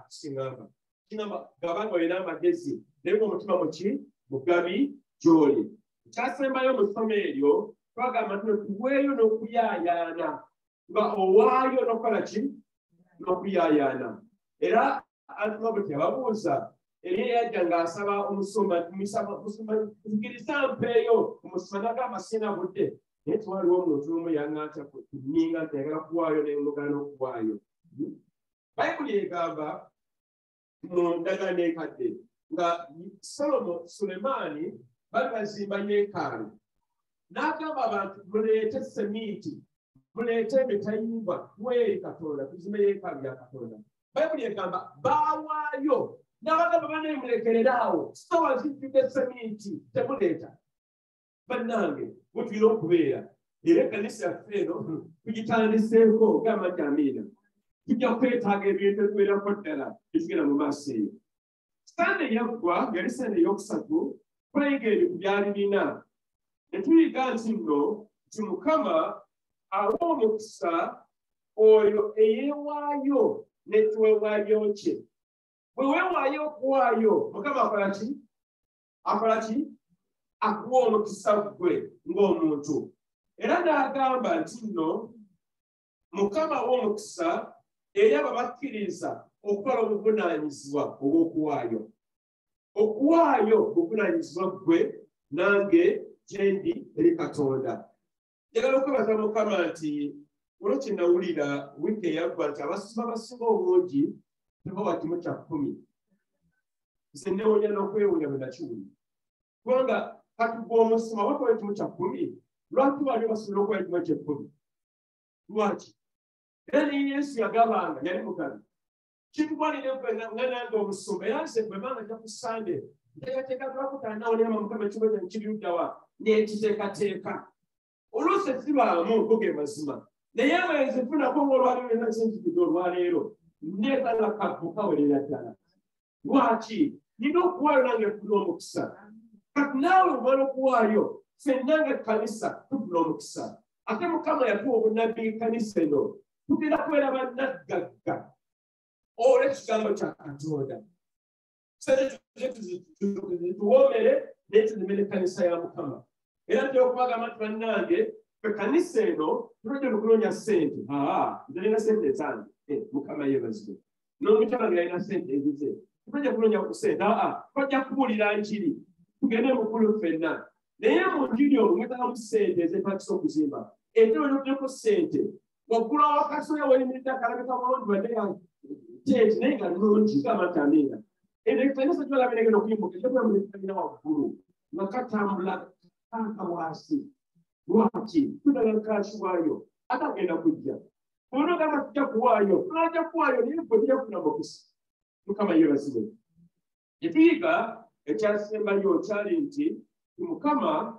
kingamba kingamba gaba nga olina amagezi naye omutima muki mugabi gy'oli ekyasembayo mu ssomo eryo twagamba nti tuweeyo n'okuyaayaana nga owaayo n'okukola ki n'okuyaayaana era antuma bwe yababuuza eri yajja ng'asaba omusumba nzikiriza mpeeyo omusumba n'agamba sina budde naye twaliwo omuntu omu yaŋŋanta kuninga nti ayagala kuwaayo n'emugana okuwaayo bayibuli egamba mu ndagaano enkadde nga Sulemaani bali bazimba yeekaalu n'agamba abantu muleete semiiti muleete emitayimba tweri Katonda tuzimbe yeekaalu ya Katonda bayibuli egamba baawaayo n'abagamba baneemulekereraawo sitowa zijjudde semiiti temuleeta bannange bwe tulina okubeera era ekkanisa yaffe eno tugitandiseeko gamba nti amiina tujja kwetaaga ebintu etubeerako ddala etugenda mu maaso eyo sande yaggwa yali sande eyokusatu kulayinga ebyo ku byali bina ne tuyiga nti nno nti Mukama awa omukisa oyo eyeewaayo n'ekiweebwayo kye bwe weewaayo okuwaayo Mukama akola ki akuwa omukisa gwe ng'omuntu era n'agamba nti nno Mukama awa omukisa eri abo bakkiriza okukola obuvunaanyizibwa obw'okuwaayo okuwaayo buvunaanyizibwa gwe nange gyendi eri Katonda njagala okwebaza Mukama nti olwo kye nawulira wiiki eyaggwa nti abasoma basinga obungi tebawa kimu kya 10 nze neewonya n'okwewunya bwe nakiwulira kubanga katugwa omusoma bakola kimu kya 10 lwaki bali basobola okukola kimu ekye10 lwaki era ne Yesu yagabanga yali mugabi kitugwanire nga nange omusumba era nze bwe manga nja ku Sande nteekateeka twakutanawo nema Mukama ekibuuzo nkiruddawa n'ekiteekateeka oluusi sibaamu nkuge mazima naye abayenzi funako ng'olwaleero era zinjigidde olwaleero ndeeta nga kabuka werera ddala lwaki nina okuwaayo nange funa omukisa kati naawe omala okuwaayo ffenna ng'ekkanisa tufuna omukisa ate Mukama yatuwa obunabbi ekkanisa eno tugenda kubeera bannaggagga olw'ekigambo kya Katonda tuwoomere naye tunemere ekkanisa ya Mukama era nti okubagamba nti bannange ekkanisa eno tulojja okunoonya ssente nze nina ssente zange Mukama yeebazibwe n'omukyala yalina ssente ezize tulojja kunoonya ku ssente twajja kubuulira njiri tugende mukulu ffenna naye mu njiri omwo mwetagamu ssente ezeetagisa okuzimba ate olyoddeko ssente waggula wakasoya weyimiridde akalabika bulungi badde teeti naye nga nnungi gamba nti amiina ekkanisa kyolaba negenda okuyimbuka ekyokulamulina waggulu nga katambula kankabwasi lwaki tudala kakiwaayo ate agenda kujja ono gamba tujja kuwaayo ajja kuwaayo naye gwe tujja kufuna mukisa Mukama yeebazibwe etuyiga ekyasembayo kyali nti Mukama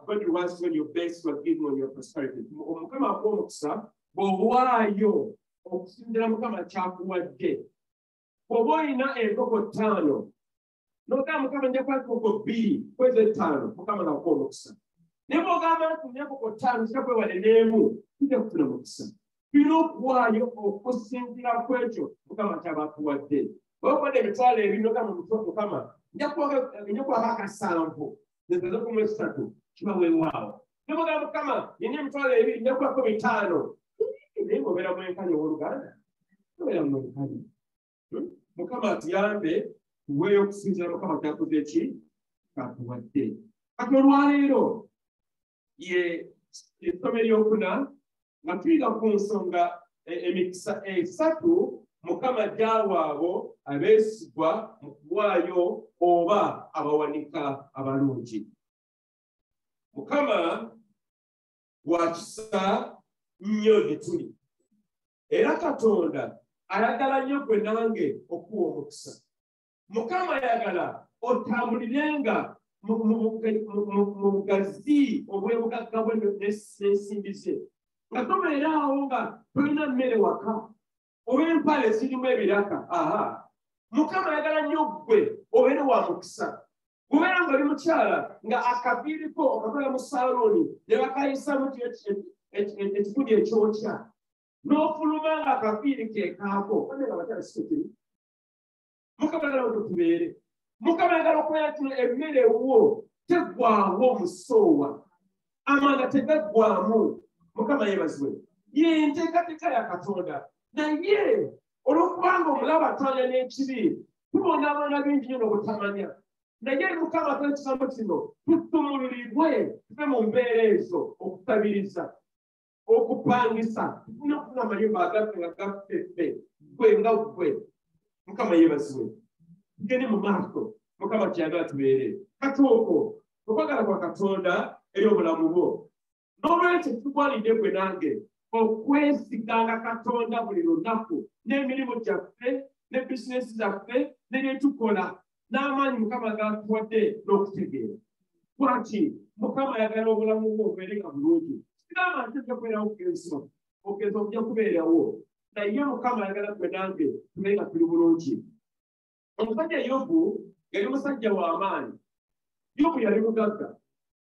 God wants when your best you are giving on your prosperity Mukama akuwa omukisa bw'owaayo okusinziira Mukama kyakuwadde bw'oba olina enkoko 5 n'ogamba Mukama nja kuwa enkoko 2 kwezi 5 Mukama nakuwa omukisa naye bw'ogamba nti nina enkoko 5 nzija kwewala n'emu tujja kufuna mukisa tulina okuwaayo okusinziira ku ekyo Mukama kyaba akuwadde bw'okodde emitwalo 2 n'ogamba Mukama nja kuwako 7 nzeze ku 3 kiba weewaawo ne bw'ogamba Mukama nina emitwalo 2 nja kuwako 5 naye ng'obeera mwenkanya ow'Oluganda tobeera mwenkanya. Mukama atuyambe tuweeyo okusinziira Mukama kyakoze ki katuwadde. Kati olwaleero ye essomo eryokuna nga tuyiga ku nsonga emikisa esatu Mukama gy'awa abo abeesigwa mu kuwaayo oba abawanika abalungi. Mukama wa kisa nnyo gye tuli, era Katonda ayagala nnyo gwe nange okuwa omukisa. Mukama ayagala otambulirenga mu bugazi obw'obugagga bwe n'ensimbi ze, nga tobeeraawo nga tolina mmere waka oba empale ezirimu ebiraka. Mukama ayagala nnyo ggwe obeere wa mukisa. Kubeera nga oli mukyala nga akaviiriko okakola mu saaloni ne bakayisamu ekikudi ekyokya n'ofuluma nga akaviiri keekaako nga bakyala sikekiri. Mukama ayagala otutubeere. Mukama ayagala okubeera kino emmere wo teggwaawo omusoowa, amanda tegaggwamu. Mukama yeebazibwe. Ye nteekateeka ya Katonda, naye olw'okubanga omulaba atwanya n'ekibi tubonaabona bingi nnyo n'obutamanya. Naye Mukama atwala ekigambo kino tutumululibwe tuve mu mbeera ezo, okutabiriza, okupangisa, n'okufuna amayumba agaffe nga gaffeffe gwe nga ggwe. Mukama yeebazibwe. Tugende mu maaso Mukama kyeyagala tubeere. Katooko okwagala kwa Katonda eri obulamu bwo. N'olwekyo tukwanidde gwe nange okwesiganga Katonda buli lunaku n'emirimu gyaffe ne bizinesi zaffe ne bye tukola n'amaanyi Mukama gatuwadde n'okutegeera. Lwaki Mukama ayagala obulamu bwo obeere nga bulungi. Sigamba nti ojja kubeerawo kugenso, ogenzo ojja kubeerawo, naye Mukama ayagala gwe nange tubeere nga tuli bulungi. Omusajja Yobu yali musajja w'amaanyi. Yobu yali mugagga,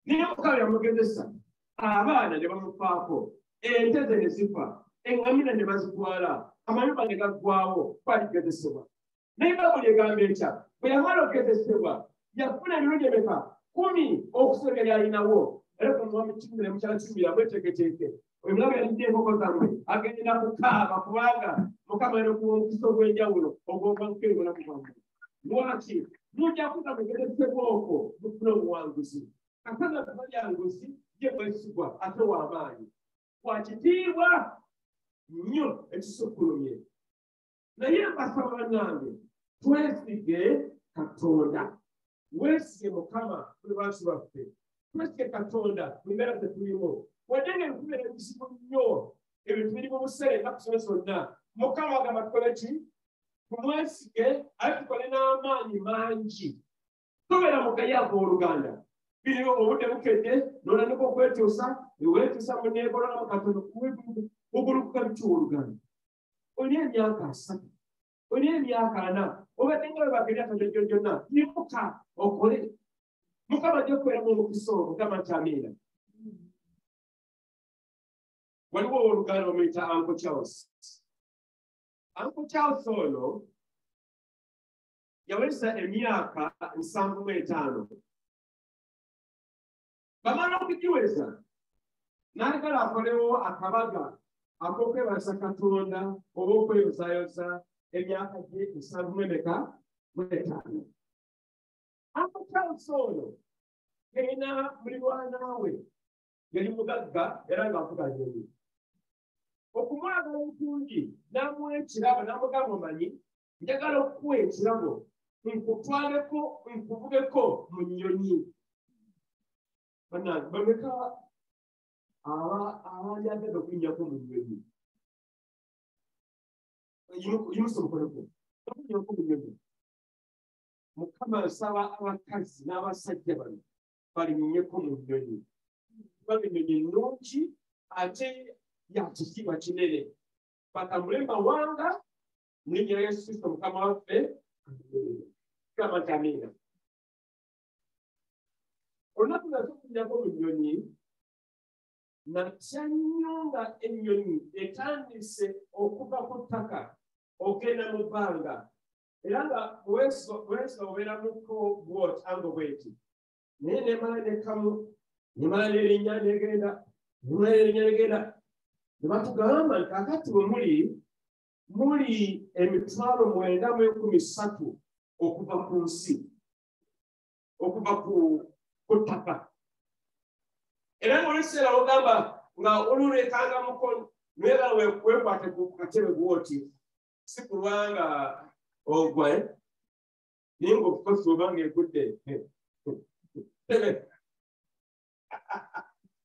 naye Mukama yamugezesa, abaana ne bamufaako, ente ze ne zifa, eŋŋamira ne bazitwala, amayumba ne gaggwaawo, kwaligezesebwa. Naye Bayibuli egamba etya? Bwe yamala okugezesebwa yafuna ebirungi emeka? 10 okusobola byali alinawo. Era kumwami Kimbira mukyala Kimbira mweteeketeeke. Oyo mulabe yalidde enkoko zammwe agenda kukaaba kubanga Mukama ayina okuwa omukisa ogw'enjawulo ogw'ova nkeri bulamu bwammwe. Lwaki? Mujja kuza mugezesebwa okwo mufune obuwanguzi. Katonda tabalyanguzi ye bwesigwa ate w'amaanyi. Wakitiibwa nnyo ekisukkulumye. Naye mbasaba bannange twesige Katonda. Weesige Mukama buli bantu baffe. Twesige Katonda mu mbeera ze tulimu. Wadde ng'ebikubeera ebizibu nnyo ebintu biri mu busere ennaku zino zonna, Mukama agamba tukole ki? Tumwesige ate tukole n'amaanyi mangi. Tobeera mugayaavu Oluganda. Bino obudde bukedde n'olandika okwetuusa weetuusa mu neegolola mu Katonda ogulukuka bituwa Oluganda. Olina emyaka 3, olina emyaka 4, obadde nga webagerya Katonda gyonna, yimuka okole. Mukama ajja kubeeramu omukisa ogwo. Mukama nti amiina. Waliwo Oluganda omuyita Uncle Charles. Uncle Charles ono yaweza emyaka 75. Bamala okugiweza n'ayagala akolewo akabaga ak'okwebaza Katonda oba okweyozaayoza emyaka gye 75. Uncle Charles ono yalina mulirwana we yali mugagga era ng'avuga nnyonyi. Okumwagala okungi n'amuwa ekirabo n'amugamba omanyi njagala okukuwa ekirabo nkutwaleko nkuvugeko mu nnyonyi. Bannange bameka abanjagala okulinnyako mu nnyonyi? Yimusa omukoleko okulinnyako mu nnyonyi. Mukama nsaba abakazi n'abasajja bano balinnyeko mu nnyonyi. Kubanga ennyonyi nnungi ate ya kitiibwa kinene. Batambule mawanga mu linnya lya Yesu Kristo Mukama waffe. Mukama nti amiina. Olunaku lwatukulinnyako mu nnyonyi, natya nnyo nga ennyonyi etandise okuva ku ttaka okgenda mu bbanga. Era nga bwesiga obeeramuko bwoti ango bweti. Naye nemala nekamu, nemala n'erinnya negenda, nemala n'erinnya negenda. ne batugamba nti kakati bwe muli emitwalo 913 okuva ku nsi, okuva ku ttaka. Era ng'oluseera lugamba nga olulekanga mukono nwera wekwate ku katebe bwoti si kulwanga ogwe naye ng'okukosa obanga egudde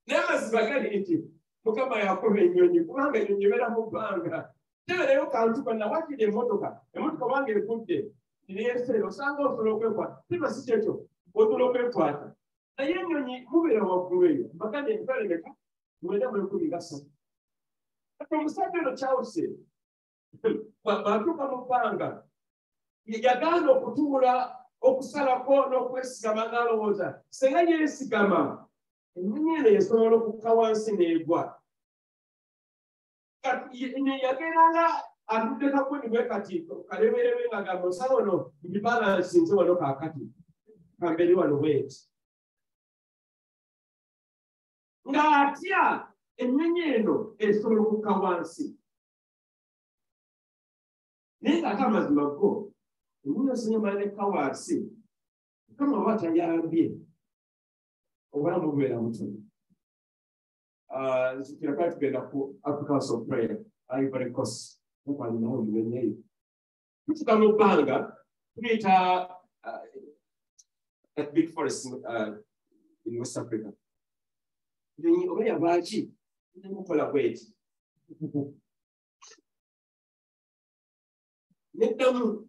naye amazima gali nti Mukama yakuba ennyonyi kubanga ennyonyi ebeera mu bbanga. Tebereyo kantu konna wakiri emmotoka obanga egudde niyeeseera osanga osobola okwekwata tiba si kyekyo osobola okwekwata naye ennyonyi mubeera waggulu eyo mbagane ebifalemeka 913. Kati omusajja ono kyawuse bw'atuuka mu bbanga yagaana okutuula okusalako n'okwesigama ng'alowooza senga yeesigama ennyonyi eno esobola okukka wansi n'egwa. Yageranga atudde kakuni bwe kati kaleberebe nga gamba osala ono ngibalansi nze wano kaakati kamberi wano bweti ng'atya ennyonyi eno esobola okukka wansi. Naye ng'ate amazima go ennyonyi osonyamala nekka wansi Mukama oba tayambye obulamu bubeera butono. Nzikira tugenda ku Africa House of Prayer Ivory Coast mukwalinawo ennyonyi eyo tutuka mu bbanga tuyita that big forest in West Africa. Ennyonyi oba yavaaki nemukola bweti neddamu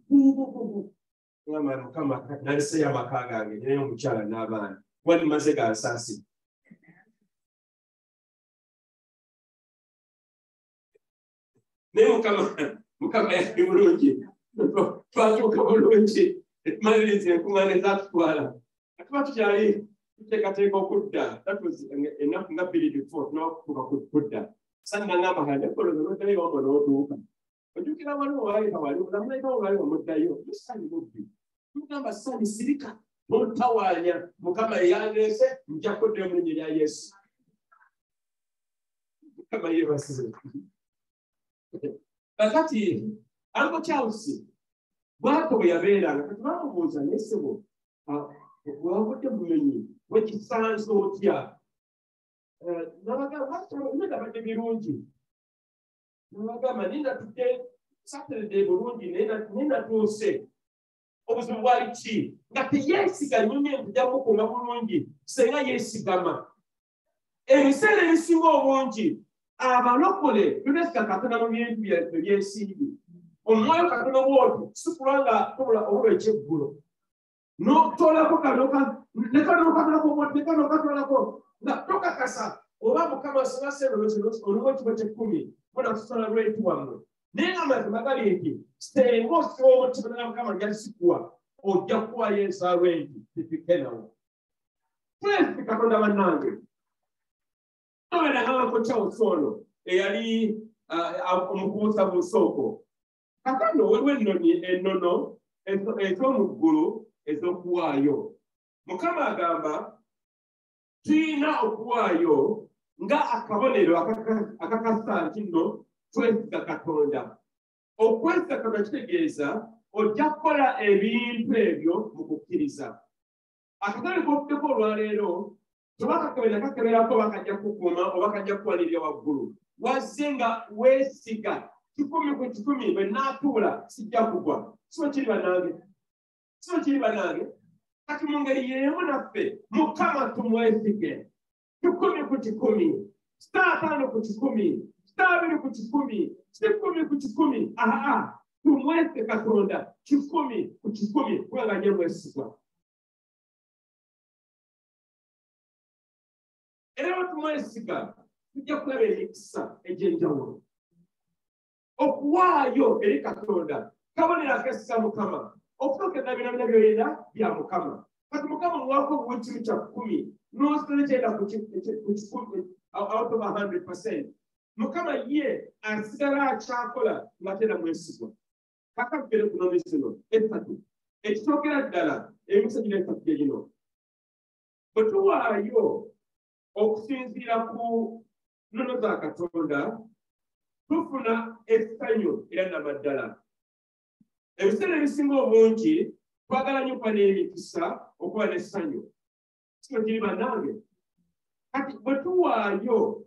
ngamba Mukama naliseyo amaka gange ninayo omukyala n'abaana wali maze gansaasira. Naye Mukama yali bulungi twatuuka bulungi etumaliriza enkuŋŋaana ezatutwala atuba tukyali tuteekateeka okudda ennaku nga 2 before tunakutuuka kudda sanna ngamba kanekoloza noddayo wamwe n'otuuka ojjukira waliwo walayika wali olamulaika wali wamuddayo sani mubbi tugamba sani sirika n'otawaanya Mukama eyandeese nja kuddayo mu linnya lya Yesu. Mukama yeebasize. Kakati Uncle Charles bw'atyo bwe yabeeranga kati bamubuuza naye ssebo bw'avudde mu nnyonyi wekisanze otya? Nabagamba birungi nabagamba nindatudde Saturday bulungi naye natuuse obuzibu bwali ki nga teyeesiga nnyonyi entujja mukunga bulungi senga yeesigama. Ebiseera ebisinga obungi abalokole tulesika Katonda mu bintu byaffe by'ensimbi. Omwoyo Katonda bw'oti si kulanga tubula obulwa ekyeggulo n'okutolako nekanookatolako nga tokakasa oba Mukama olumu ekibo ky'ekkumi bona kusola lwetu wammwe. Naye ng'amazima gali nti singa osiba omutima na Mukama gyalisikuwa ojja kuwayo ensaalwa enti titikenawo. Tulesika Katonda bannange abana ng'Uncle Charles ono eyali omukuusa mu nsoko. Kakano waliwo ennono ez'omu ggulu ez'okuwaayo. Mukama agamba tulina okuwaayo nga akabonero akakasa nti nno twesiga Katonda. Okwesiga Katonda kitegeeza ojja kukola ebintu ebyo mu kukkiriza. Akatale k'otuddeko olwaleero tobakakebera kakeberako bakajja kukuuma oba kajja kuwanirira waggulu. Wazze nga weesiga 10 ku 10 bwe naatuula sijja kugwa. Sibo kiri banange. Kati mu ngeri y'emu naffe Mukama tumwesige 10 ku 10, 5 ku 10, 2 ku 10, 10 ku 10. Tumwesige Katonda 10 ku 10 kubanga nye mwesigwa. Era tumwesiga tujja kulaba emikisa egy'enjawulo. Okuwaayo eri Katonda kabonero akessa Mukama okutookeza bina by'oyenda bya Mukama. Kati Mukama muwaako obuwekimu kya 10 n'ositole kyenda ku 10 out of 100%. Mukama ye asigala akyakola nga tera mwesigwa. Kakakugere ku nnono zino 3 ekitookera ddala emikisa gino 3 gyegino. Bwe tuwaayo okusinziira ku nnono za Katonda tufuna essanyu era namaddala. Ebiseera ebisinga obungi twagala nnyo kuba n'emikisa okuba n'essanyu. Kino kiri bannange. Kati bwe tuwaayo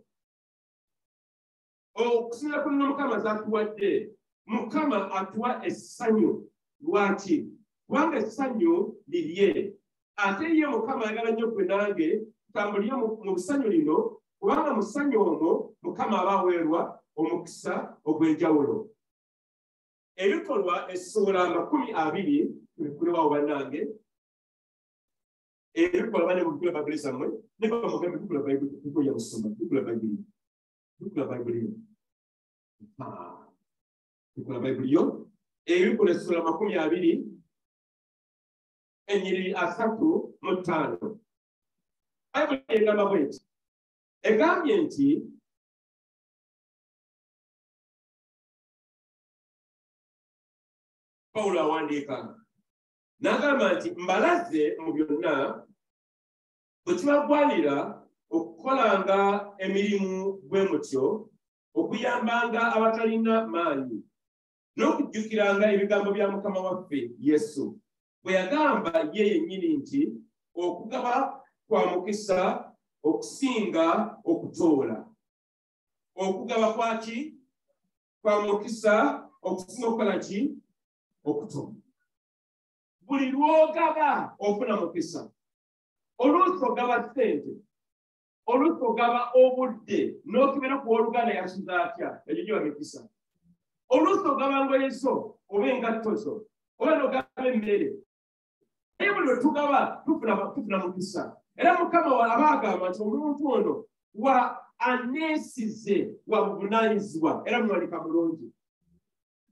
okusinziira ku nno Mukama z'atuwadde, Mukama atuwa essanyu. Lwaki? Kubanga essanyu lirye. Ate ye Mukama ayagala nnyo gwe nange tutambulire mu ssanyu lino, kubanga mu ssanyu omwo Mukama aba aweerwa omukisa ogw'enjawulo. Ebikolwa essuula 20 tubikulewo bannange. Ebikolwa bane mu bikula Bayibuli zammwe ne baba mugambe bikula Bayibuli tukoya musoma bikula Bayibuli bikula Bayibuli yo ebikola essuula 20 ennyiriri 35. Bayibuli egamba bw'eti, egambye nti Pawulo awandiika n'agamba nti mbalaze mu byonna bwe kibagwanira okukolanga emirimu bwe mutyo, okuyambanga abatalina maanyi, n'okujjukiranga ebigambo bya Mukama waffe Yesu bwe yagamba ye yennyini nti okugaba kwa mukisa okusinga okutoola. Okugaba kwaki? Kwa mukisa okusinga okukola ki? Okutoola. Buli lw'ogaba ofuna mukisa. Oluusi ogaba ssente, oluusi ogaba obudde, n'okibera ku Luganda yasuza atya, ekyo kiba mikisa. Oluusi ogaba ngoye zo oba engatto zo, oba n'ogaba emmere. Naye buli lwe tugaba tufuna mukisa. Era Mukama aba agamba nti omuntu ono wa aneesize wa buvunaanyizibwa era muwanika mulungi.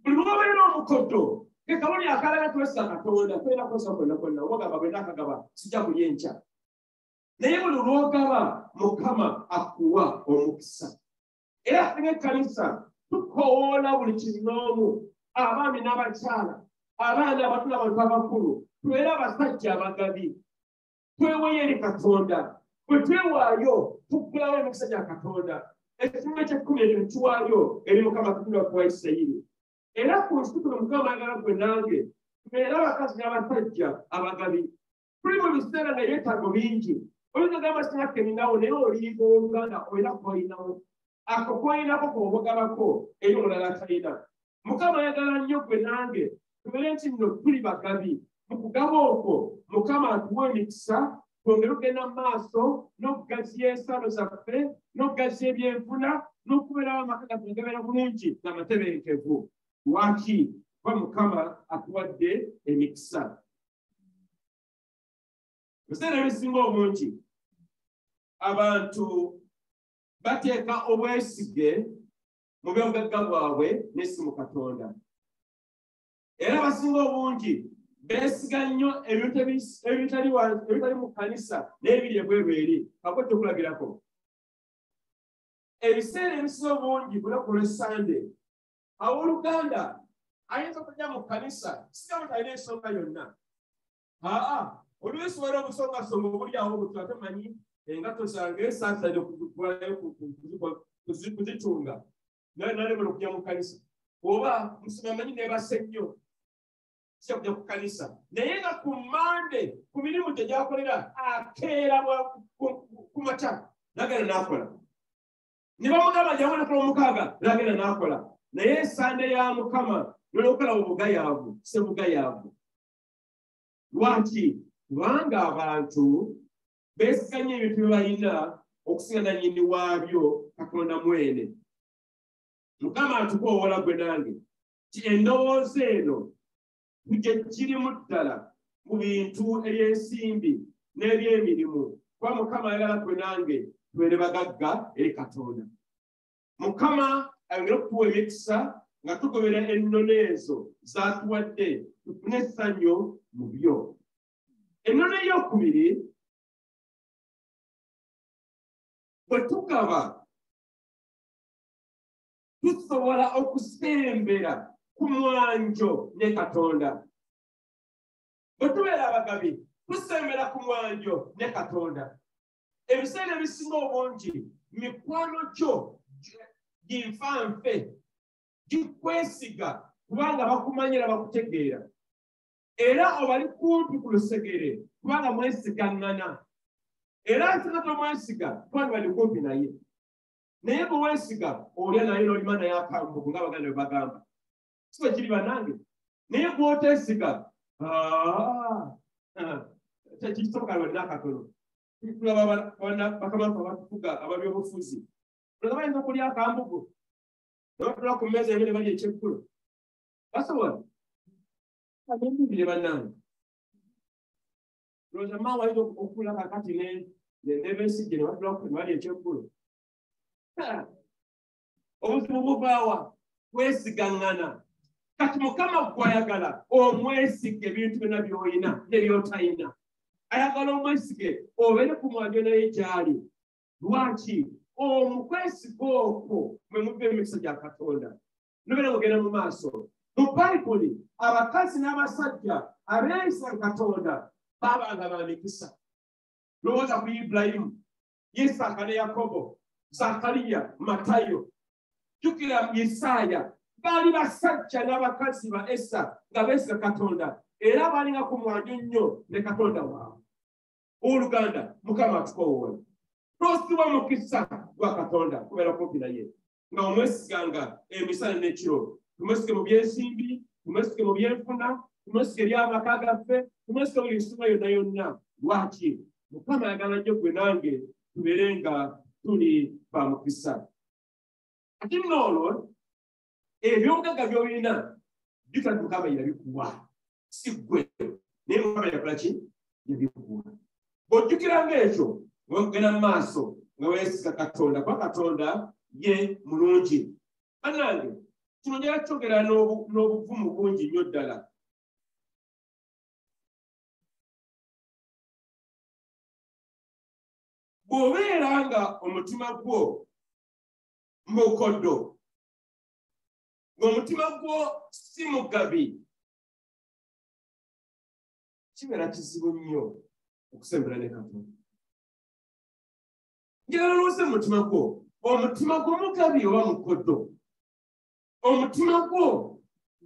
Buli lw'obeera omukodo ke kabuli akalaga twesa Katonda twena kwesa kwonna wagamba bwe nakagaba sijja kulya enkya. Naye buli lw'ogaba Mukama akuwa omukisa. Era ng'ekkanisa tukoowoola buli kinoomu, abaami n'abakyala, abaana abato n'abantu abakulu, tubeere abasajja abagabi, tweweeyo eri Katonda. Bwe twewaayo tuggulawo emikisa gya Katonda. Ekitundu eky'ekkumi ekyo tuwaayo eri Mukama Katonda waffe wa Isirayiri. Era ku nsi tuno Mukama ayagala gwe nange tubeere abakazi n'abasajja abagabi. Tuli mu biseera nga ebyetaago bingi. Oyinza ogamba sinakka ninawo naye oliyiga Oluganda olina kw'olinawo. Ako kw'olinako kw'obugabako eri omulala atalina. Mukama ayagala nnyo gwe nange tubeere nti nno tuli bagabi. Mu kugaba okwo Mukama atuwa emikisa, twongere okugenda mu maaso n'okugaziya ensaalo zaffe, n'okugaziya ebyenfuna, n'okubeerawo amaka gaffe gabeera bulungi n'amatebenkevu. Lwaki? Kuba Mukama atuwadde emikisa. Ebiseera ebisinga obungi abantu bateeka obwesige mu byobugagga bwabwe n'essi mu Katonda. Era abasinga obungi beesiga nnyo ebintu ebitali mu kkanisa n'ebiri ebweru. Ako tukulabirako. Ebiseera ebisinga obungi ku lunaku lw'Essande, Abaluganda ayinza okujja mu kkanisa singa butalina ensonga yonna. Oluusi waliwo obusongasonga obulyawo butula tomanyi engatto zange saasale kuzitunga nalemera okujja mu kkanisa, oba musima manyi neebase nnyo sija kujja ku kkanisa. Naye nga ku Mande ku mirimu gye gyakolera akeera ku makya n'agenda n'akola. Ne bamugamba gy'amala kola omukaaga n'agenda n'akola. Naye Sande ya Mukama n'okola obugayaavu, sebugayaavu. Lwaki? Kubanga abantu beesiganya ebintu bye balina okusinga nannyini waabyo Katonda mwene. Mukama atukoowoola gwe nange ti endowooza eno gye kirimu ddala mu bintu eby'ensimbi n'eby'emirimu. Kuba Mukama ayagala gwe nange tubeere bagagga eri Katonda. Mukama ayongera okutuwa emikisa nga tugobera ennono ezo z'atuwadde tufune essanyu mu byo. Ennono ey'okubiri, bwe tugaba tusobola okusembera ku mwanjo ne Katonda. Bwe tubeera abagabi tusembera ku mwanjo ne Katonda. Ebiseera ebisinga obungi mikwano gyo ginfanfe kikwesiga kubanga bakumanyira bakutegeera era obali kumpi ku lusegere kubanga mwesigaŋŋana era nsinga tomwesiga kubanga bali kumpi naye naye bwe weesiga olya naye n'olima naye akambugu ng'abaganda bwe bagamba si bwe kiri bannange naye gw'oteesiga kikisoboka lwonna akatono tulaba bakamafu abatufuga ababyobufuzi olaba bayinza okulya akambugu nabatula ku mmeeza emmere bali ekyeggulo basobola abembire bannange lowooza maawe ayinza okufula kakati n'ebensijje ne batula ku bali ekyeggulo obuzibu buvaawa kwesigaŋŋana kati mukama gw'ayagala omwesige ebintu byonna by'olina n'ebyotalina ayagala omwesige obeere ku mwanjo naye gy'ali lwaki omukwesiga okwo mwe muva emikisa gya katonda nobeera mugenda mu maaso mu bayibuli abakazi n'abasajja abeeyisa katonda baabanga ba mikisa lowooza ku ibulayimu isaaka ne yakobo zakaliya matayo jjukira isaaya baali basajja n'abakazi ba esa nga beesiga katonda era baalinga ku mwanjo nnyo ne katonda waabwe owooluganda mukama atukowoola tosibwa mukisa gwa katonda kubeera kumpi naye nga omwesiganga emisana n'ekiro tumwesige mu byensimbi tumwesige mu byenfuna tumwesige eby'amaka gaffe tumwesige buli nsonga yonna yonna lwaki mukama ayagala nnyo gwe nange tubeere nga tuli ba mukisa ate noolwo ebyobugagga by'olina bikati mukama yabikuwa si ggwe naye mukama yakola ki yabikuwa bw'ojjukiranga ekyo ngenda mu maaso nga weesiga katonda kuba katonda ye mulungi bannange kino njala kyogera n'obuvumu bungi nnyo ddala bw'obeera nga omutima gwo mukoddo ng'omutima gwo si mugabi kibeera kizibu nnyo okusembera ne katonda njagala lwose mu omutima gwo mugabi oba mukoddo omutima gwo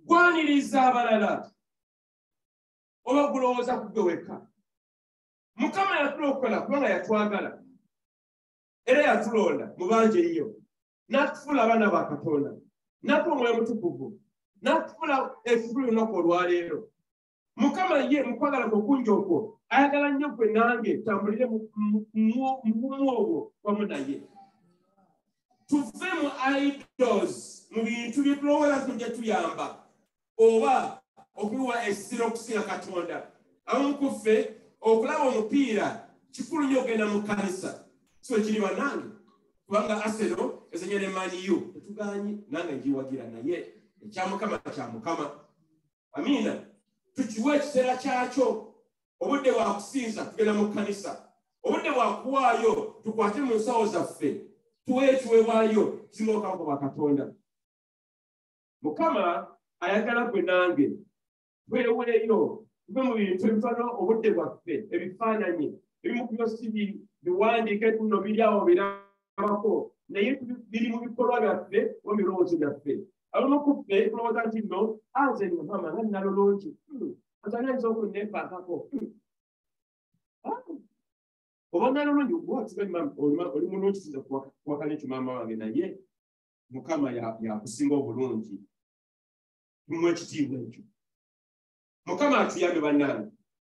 gwaniriza abalala oba gulowooza ku gwe wekka mukama yatulokola kubanga yatwagala era yatulonda mu bangi ennyo n'atufuula abaana ba katonda n'atuwa omwoyo mutukuvu n'atufuula efulu lunaku olwaleero mukama ye mukwagala kwe kungi okwo ayagala nnyo gwe nange tambulire mu bumu obwo wamu naye tuve mu idols mu bintu bye tulowooza tujja tuyamba oba okuwa essira okusinga katonda abamu ku ffe okulaba omupiira kikulu nnyo ogenda mu kkanisa so kiri bannange kubanga Arsenal ezenya ne Man U tetugaanyi nange ngiwagira naye ekya mukama kya mukama amiina tukiwa ekiseera kyakyo obudde bwa kusinza tugenda mu kkanisa obudde bwa kuwaayo tukwate mu nsawo zaffe tuwe ekiweebwayo kisingaokako ba katonda mukama ayagala gwe nange tweweeyo tuve mu bintu ebifana obudde bwaffe ebifaananyi ebimu ku byo si biwandiike tuno biri awo birabako naye biri mu bikolwa byaffe oba mu birowoozo byaffe abamu ku ffe tulowooza nti nno nze mukama nga nnalolongi atanyayinza okunneepaakako oba nalolongi oli mulungi kiza kuwakana ekyo maama wange naye mukama yakusinga obulungi tumuwa ekitiibwa ekyo mukama atuyambe bannange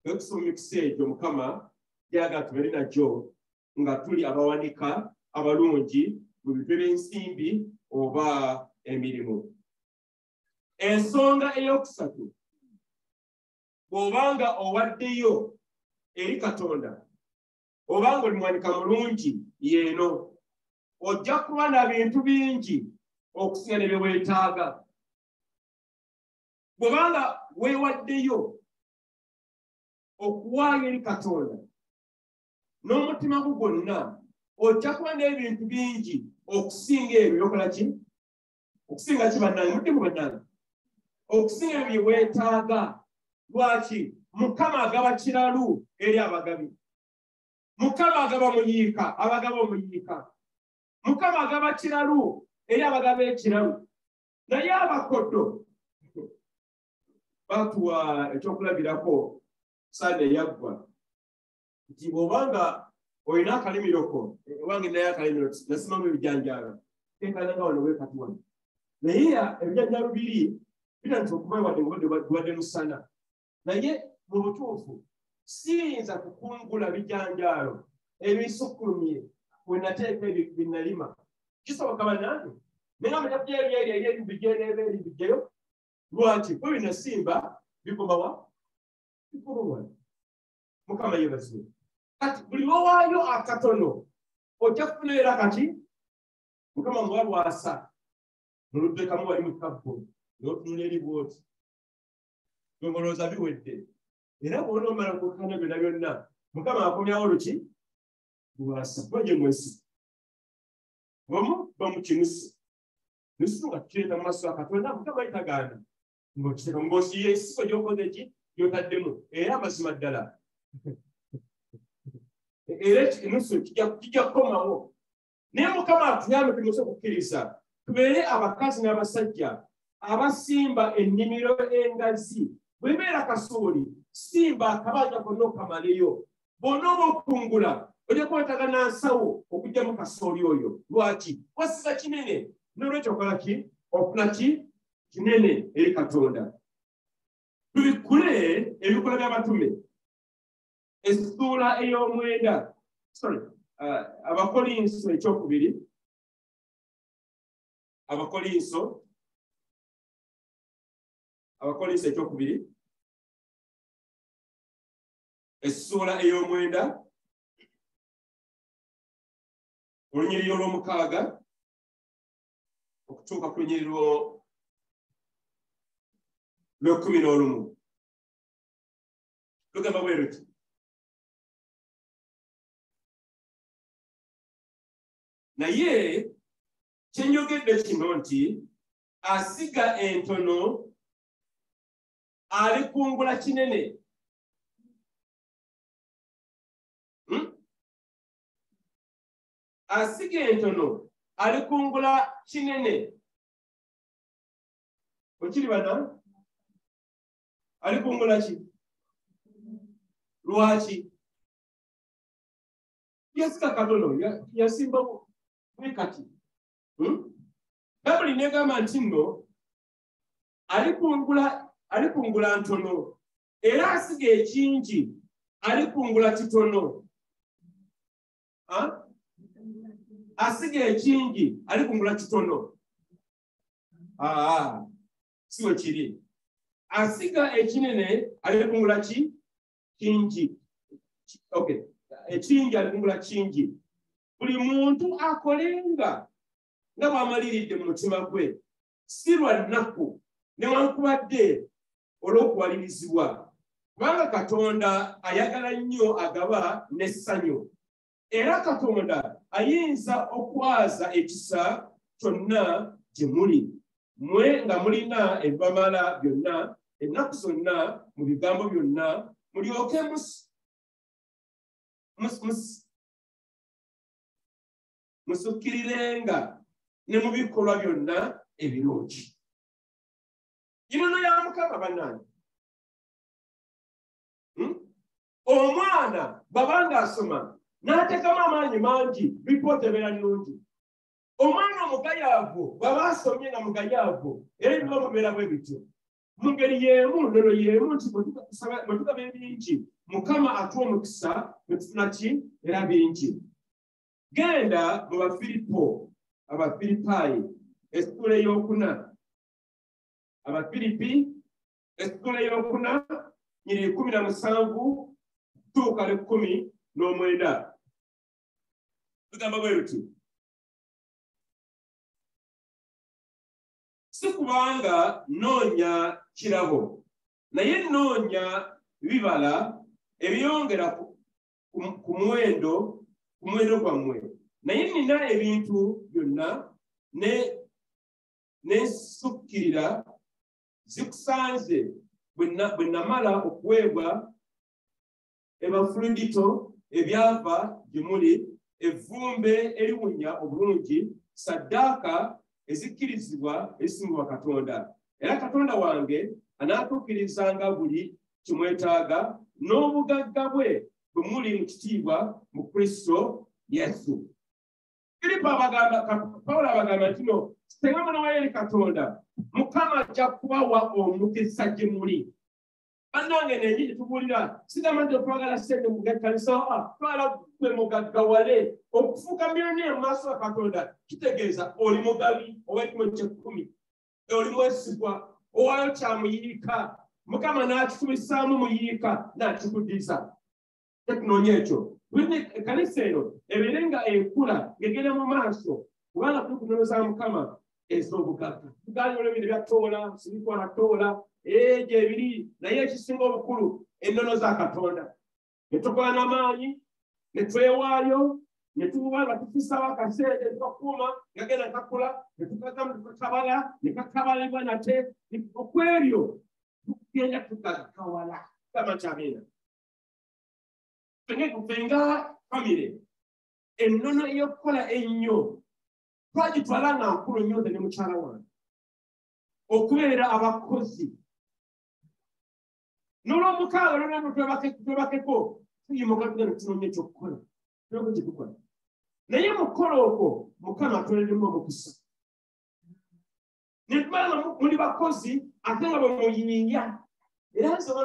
ekusoma emikisa egyo mukama gyagala tubeere nagyo nga tuli abawanika abalungi mu bintu by'ensimbi oba emirimu ensonga ey'okusatu bw'obanga owaddeyo eri katonda obanga oli muwanika mulungi yeeno ojja kuba na bintu bingi okusinga ne bye weetaaga bw'obanga weewaddeyo okuwaayo eri katonda n'omutima gwo gwonna ojja kuba n'ebintu bingi okusinga ebyo byokola ki okusinga ki bannange muddemu bannange okusinga ebyo bye weetaaga lwaki mukama agaba kiralu eri abagabi mukama agaba muyiika abagaba omuyiika mukama agaba kiralu eri abagaba ekiralu naye abakodo batuwa ekyokulabirako Sande yaggwa nti bw'obanga olina akalimiroko obange naye akalimiro nasimamu ebijanjaalo tenkanaga wano weekatuwano naye ebijanjaalo biri bitanti okuba wadde obadde musana naye mu butuufu siyinza kukungula bijanjaalo ebisukkulumye we nateeka ebyo binalima kisoboka bannange naye nga mujabyeryeryerimbijeyo lwaki bwe binasimba bikomawa bikomawa Mukama yebaziwe kati buli lwowaayo akatono ojja kufunaera kati Mukama mwalwasa muludde kamu wali mu kabbo n'otunula eri bwoti ngolooza biwedde era bw'ona omala okukkana byonna byonna Mukama akomyawo luki lwasa bwegye mwesi omu bamukinusi nusu nga tukireeta mu maaso ga Katonda Mukama yitagaana ng'okiteeka ng'osiye esiko gy'okoze eki gy'otaddemu era amazima ddala era ekinusu kijja kukomawo naye Mukama atuyambe tusobole okukkiriza tubeere abakazi n'abasajja abasimba ennimiro engazi bwebeera kasooli simba akabanja konna okamaleyo bw'onooba okungula ojja kwetaaga nansawo okugyamu kasooli oyo lwaki wasiza kinene n'olwekyo okola ki ofuna ki kinene eri Katonda tubikule ebikola by'abatume essuula ey'omwenda Abakolinso ekyokubiri Abakolinso essuula ey'omwenda olunyiriri olw'omukaaga okutuuka ku lunyiriri lw'ekkumi n'olumu lugamba bwe luti naye kyenjogedde kino nti asiga entono alikungula kinene asiga entono alikungula kinene okiri bana alikungula ki lwaki yasika katono yasimba wekati Babuli negamba nti nno alikungula ntono era asiga ekingi alikungula kitono asiga ekingi alikungula kitono siwe kiri asiga ekinene alikungula kingi okay ekingi alikungula kingi buli muntu akolenga nga bw'amaliridde mu mutima gwe si lwa nnaku newankubadde olw'okuwalirizibwa kubanga Katonda ayagala nnyo agaba n'essanyu era Katonda ayinza okwaza ekisa kyonna gye muli mwe nga mulina ebibamala byonna ennaku zonna mu bigambo byonna mulyoke musukkirirenga ne mu bikolwa byonna ebirungi inono ya Mukama bannange omwana babanga asoma n'ateekamu amaanyi mangi lipoota ebeera nnungi omwana omugayaavu baba asomye nga mugayaavu era ebiba mubeera bwe bityo mu ngeri y'emu nono y'emu nti bwe tugaba ebingi Mukama atuwa omukisa ne tufuna ki era bingi genda mu Bafiripo Abafiripaayi essuula ey'okuna Abafiripi essuula ey'okuna nyiri 17 tuuka 19 tugamba bwe luti si kubanga noonya kirabo naye noonya bibala ebyongera ku muwendo gwammwe naye nina ebintu byonna n'ensukkirira zikusanze bwe namala okuweebwa Ebafuludito ebyava gye muli evvumbe eriwunya obulungi saddaaka ezikkirizibwa ezisimbibwa Katonda. Era Katonda wange anaatuukirizanga buli kimwetaaga n'obugagga bwe bwe muli mu kitiibwa mu Kristo Yesu. Pawulo abagamba nti no, singa munawayo eri Katonda, Mukama ajja kubawa omukisa gye muli. Bannange n'enjiri tubuulira, sigamba nti okwagala ssente mu kkanisa, twala gwe mugaggawale. Okufuuka miliyoniya mu maaso ga Katonda kitegeeza oli mugabi ow'ekimu ky'ekkumi, oli mwesigwa, owaayo kyamuyiika, Mukama n'akitumisaamu muyiika n'akikuddiza. Tetunoonya ekyo. Ekkanisa eno ebeere nga ekula ng'egenda mu maaso, kubanga tuli kunoonyeza Mukama ez'obugagga. Tugaanye olw'ebintu bya ttoola, sibitwala ttoola, gye biri, naye ekisinga obukulu ennono za Katonda. Ne tukola n'amaanyi, ne twewaayo, ne tuba nga tufisawo akaseera ne tukakuuma nga genda kakula, ne tukagamu tukakabala, ne kakabalibwa nate. Okwebyo tugenda tugaggawala. Kama kyamina. Fenga famire ennono ey'okukola ennyo twagitwala nga nkulu nnyo ne mukyala wange okubeera abakozi. N'olw'omukaaga lwonna twebakeko tuyimuka tugenda tunoonya ekyokukola tuloko kye tukola, naye mu kukola okwo Mukama atuweeremu omukisa. Ne tuba nga muli bakozi ate nga bwe muyiiya. Era nsoma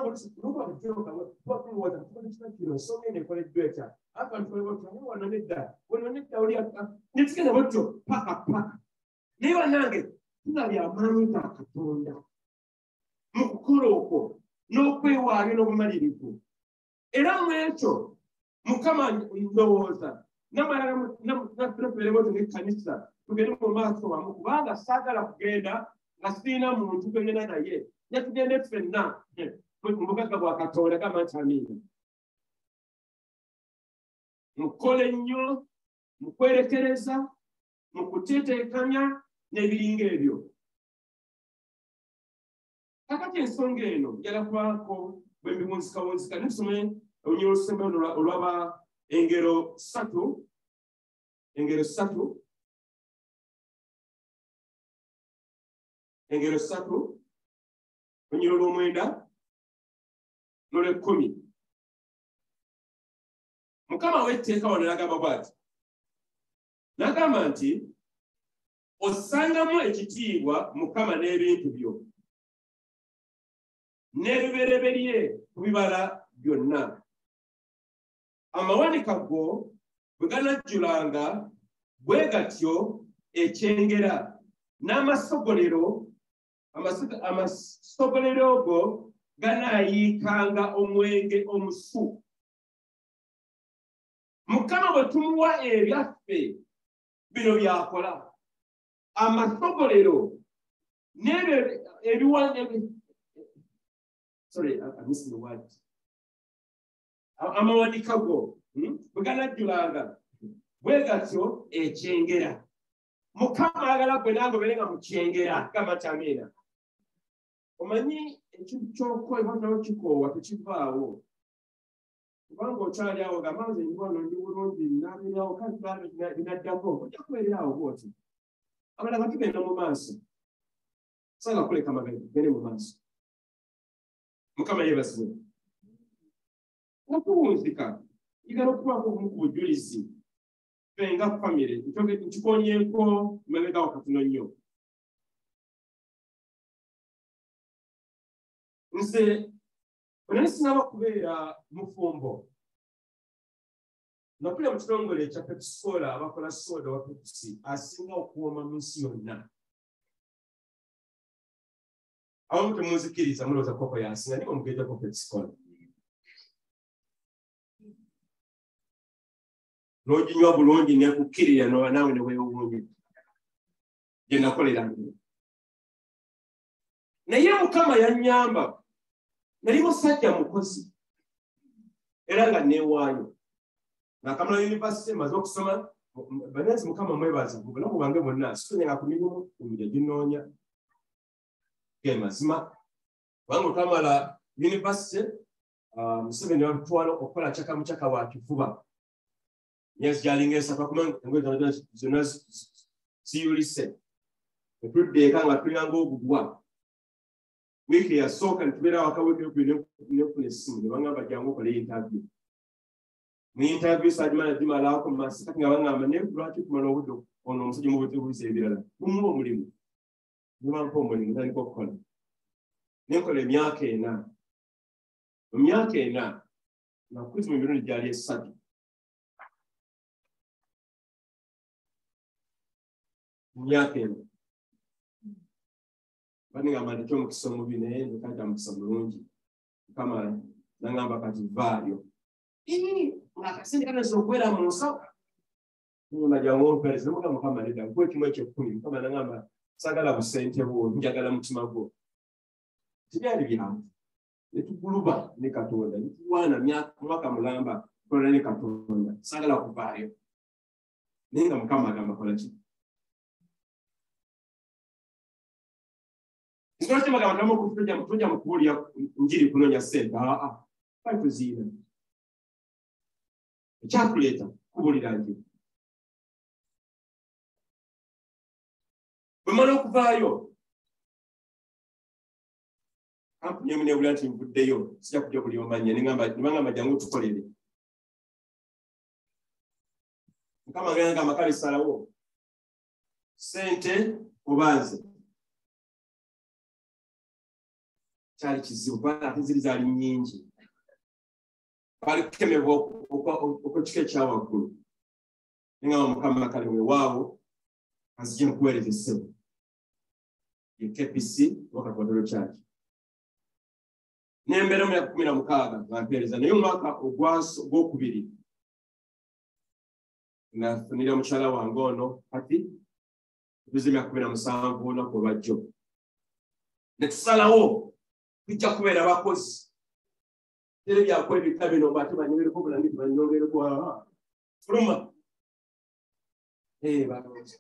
netugenda bwetyo paka. Naye bannange tulabye amaanyi ga Katonda mu kukola okwo n'okwewaayo n'obumalirivu. Era mu ekyo Mukama ndowooza natuleperemu otyo ng'ekkanisa tugende mu maaso wamu, kubanga saagala kugenda nga sirina muntu gwengenda naye. Netugende ffenna mu bugagga bwa Katonda. Gamba nti amiina. Mukola ennyo, mu kwerekereza, mu kuteeteekanya n'ebiringa ebyo. Kakati ensonga eno njala kubako bwe mbiwunzikawunzika. Nisome olunyiri olusembayo olwaba engero ssatu. Engero ssatu. Olunyiri olw'omwenda n'olw'ekkumi. Mukama w'etteeka wano n'agamba bw'ati. N'agamba nti osangamu ekitiibwa Mukama n'ebintu byo, n'ebibereberye ku bibala byonna. Amawanika go bwe ganajjulanga bwe gatyo ekyengera, n'amasogolero amasogolero go ganaayiikanga omwenge omusu. Mukama bwe tumuwa ebyaffe bino byakola, amasogolero n'ebyo amawanika go bwe ganajjulanga bwe gatyo ekyengera. Mukama ayagala gwe nange obeere nga mukyengera. Gamba nti amiina. Omanyi ekintu ky'okukola nawo kikoowa tekivaawo. Kubanga okyali awo gamba nze ndibwano ndi bulungi nabeerawo kale binaddako ojja kubeererawo bwoti. Abalala tugenda mu maaso. Sanga kuleka magezi tugende mu maaso. Mukama yeebazibwe. Okuwunzika igala okubaako obumu ku bujulizi. Fenga famire nkikonyeeko mabega wakatono nnyo. Nze bwe sinaba kubeera mufumbo, nakulira mu kitongole ekya Pepsi-Cola abakola soda wa Pepsi asinga okuwooma mu nsi yonna. Abamu temunzikiriza mulowooza koko yasinga, naye omugeddeko Pepsi-Cola. N'oginywa bulungi n'ekukkirira naawe ne weewuunya. Gye nakolera. Naye Mukama yannyamba. Nali musajja mukozi. Era nga neewaayo. Nakamala yunivasite maze okusoma. Bannansi Mukama mwebaza. Mu bulamu bwange bwonna sitonyenga ku mirimu emirya ginoonya. Ge mazima. Kubanga otwamala yunivasite, Museveni yatutwala okukola kyaka wa kifuba. Yes, jalinga esatu kumanga ngoja zonna ziyulise. Netuddeeka nga tulanga ogugwa. Wiiki yasooka ne tubeera waka nekufuna essimu ne bangamba jangu okole interview. Mu interview saagimala gimalaako mu maaso kati nga bangamba naye lwaki tumala obudde ono omusajja mubuuza ebirala. Mumuwa omulimu. Ne bampa omulimu ntandika okukola. Ne nkola emyaka 4. Mu myaka 4 nakuzi mu mirundi gyali 3. Mu myaka 4. Banigamba ndekyo omukisa omubi naye ndekajja mukisa mulungi. Mukama nangamba kati vaayo. Akasente kanaso okwera mu nsawo. Najangu ompereze Mukama nedda nkwe kimu eky'ekkumi. Mukama nangamba sagala busente bwo njagala mutima gwo. Tibyali byange. Netuguluba ne Katonda. Nituwaana mwaka mulamba tukola ne Katonda. Sagala kuvaayo. Naye nga Mukama agamba kola ki? Sikoti magamba ndamo kujja mukubuulira njiri kunoonya ssente. Kale tuziina. Ekyakuleeta kubuulira njiri. Bwe mmala okuvaayo, kampuni emu neebula nti nvuddeyo, sijja kujja buli omanya, ne bangamba jangu tukolere. Mukama ngamba kale salawo. Ssente obanze. Kyali kizibu kubanga ate ziri zaali nnyingi. Bali kukemebwa okukika ekyawaggulu. Nengamba Mukama kale weewaawo azije mukuweereza essebo. Ye KPC Wakatondero Church. Nembeera mu myaka 16 nga mpeereza naye omwaka ogwokubiri nafunira mukyala wange ono kati tuze emyaka 17 olunaku olwajjo. Ne tusalawo tujja kubeera bakozi. Tere byakwa ebika bino bate banyogereko bulangi banyogereko fuluma.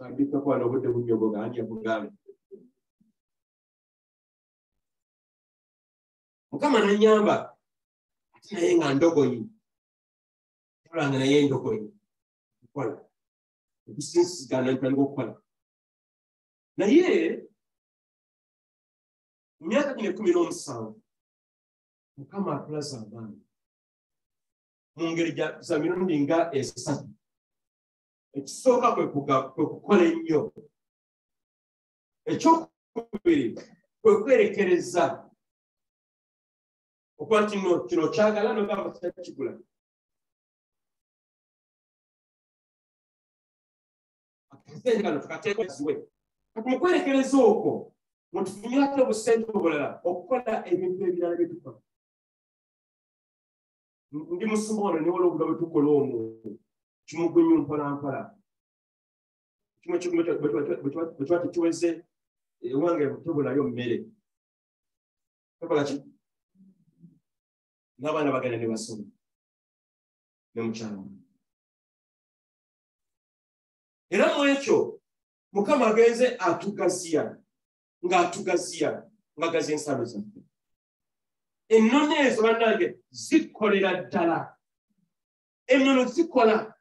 Bambika kwano obudde bunyogoga anja kugambe. Mukama nanyamba ate naye nga ndogoyi. Tulanga naye ndogoyi. Kola. Okusinsigana ntandika okukola. Naye mu myaka 17 Mukama atulaza amaanyi. Mu ngeri za mirundi nga 3. Ekisooka kwe kukola ennyo. Ekyokubiri kwe kwerekereza. Okuba nti kino kyagala nogamba kikula. Akasente kano tukateeka eziwe. Mu kwerekereza okwo mutufunira ate obusente obulala okukola ebintu ebirala bye tukola. Ndi musumba ono niwola obula bwe tukola omwo. Kimugunyu mpolampola. Kimu bwe tuba tekiweze ewange tubulayo mmere. Tukola ki? N'abaana bagenda ne basoma. Ne mukyala. Era mu ekyo Mukama agenze atugaziya. Ng'agaziya ensalo zaffe. Ennono ezo bannange zikolera ddala. Ennono zikola.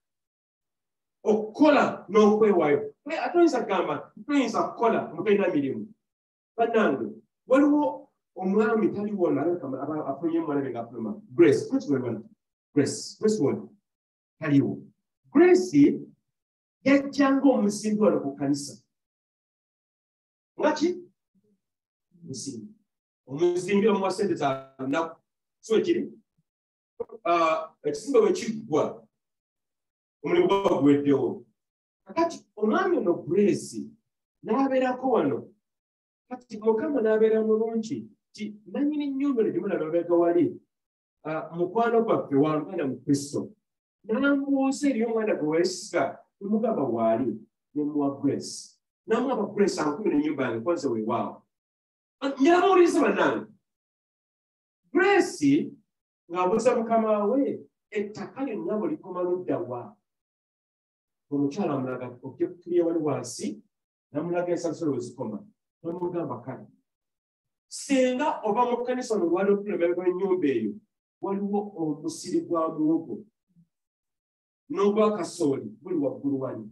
Okukola n'okwewaayo. Ate oyinza kugamba tuyinza kukola mutulina mirimu. Bannange waliwo omwami taliwo afunye omwana nga afuluma. Grace wano taliwo. Grace yajjanga omusimbi wano ku kanisa. Ngaki? Musimbi. Omusimbi omuwa ssente za nnaku. So ekiri? Ekisimbe bwe kiggwa, omulimu guweddewo. Kakati omwami ono Grace n'abeerako wano. Kati Mukama n'abeera mulungi. Ti nannyini nnyumba ne gimulaba abeeka wali. Mukwano gwaffe wamwana mu Kristo. N'ambuuza eri omwana gwe weesiga. Mugamba waali ne muwa Grace. N'amuwa Grace ankubira ennyumba yange nkoze weewaawo. Nyamuwuliriza bannange. Grace ng'abuuza mukama we ettaka lyonna bwe likoma ludda wa? Omukyala amulaga ojja kutulia wali wansi n'amulaga ensalusalo we zikoma. N'amugamba kale. Singa oba mu kkanisa ono lwali okulemebwa ennyumba eyo waliwo omusiri gwa muwogo n'ogwa kasooli buli waggulu wali.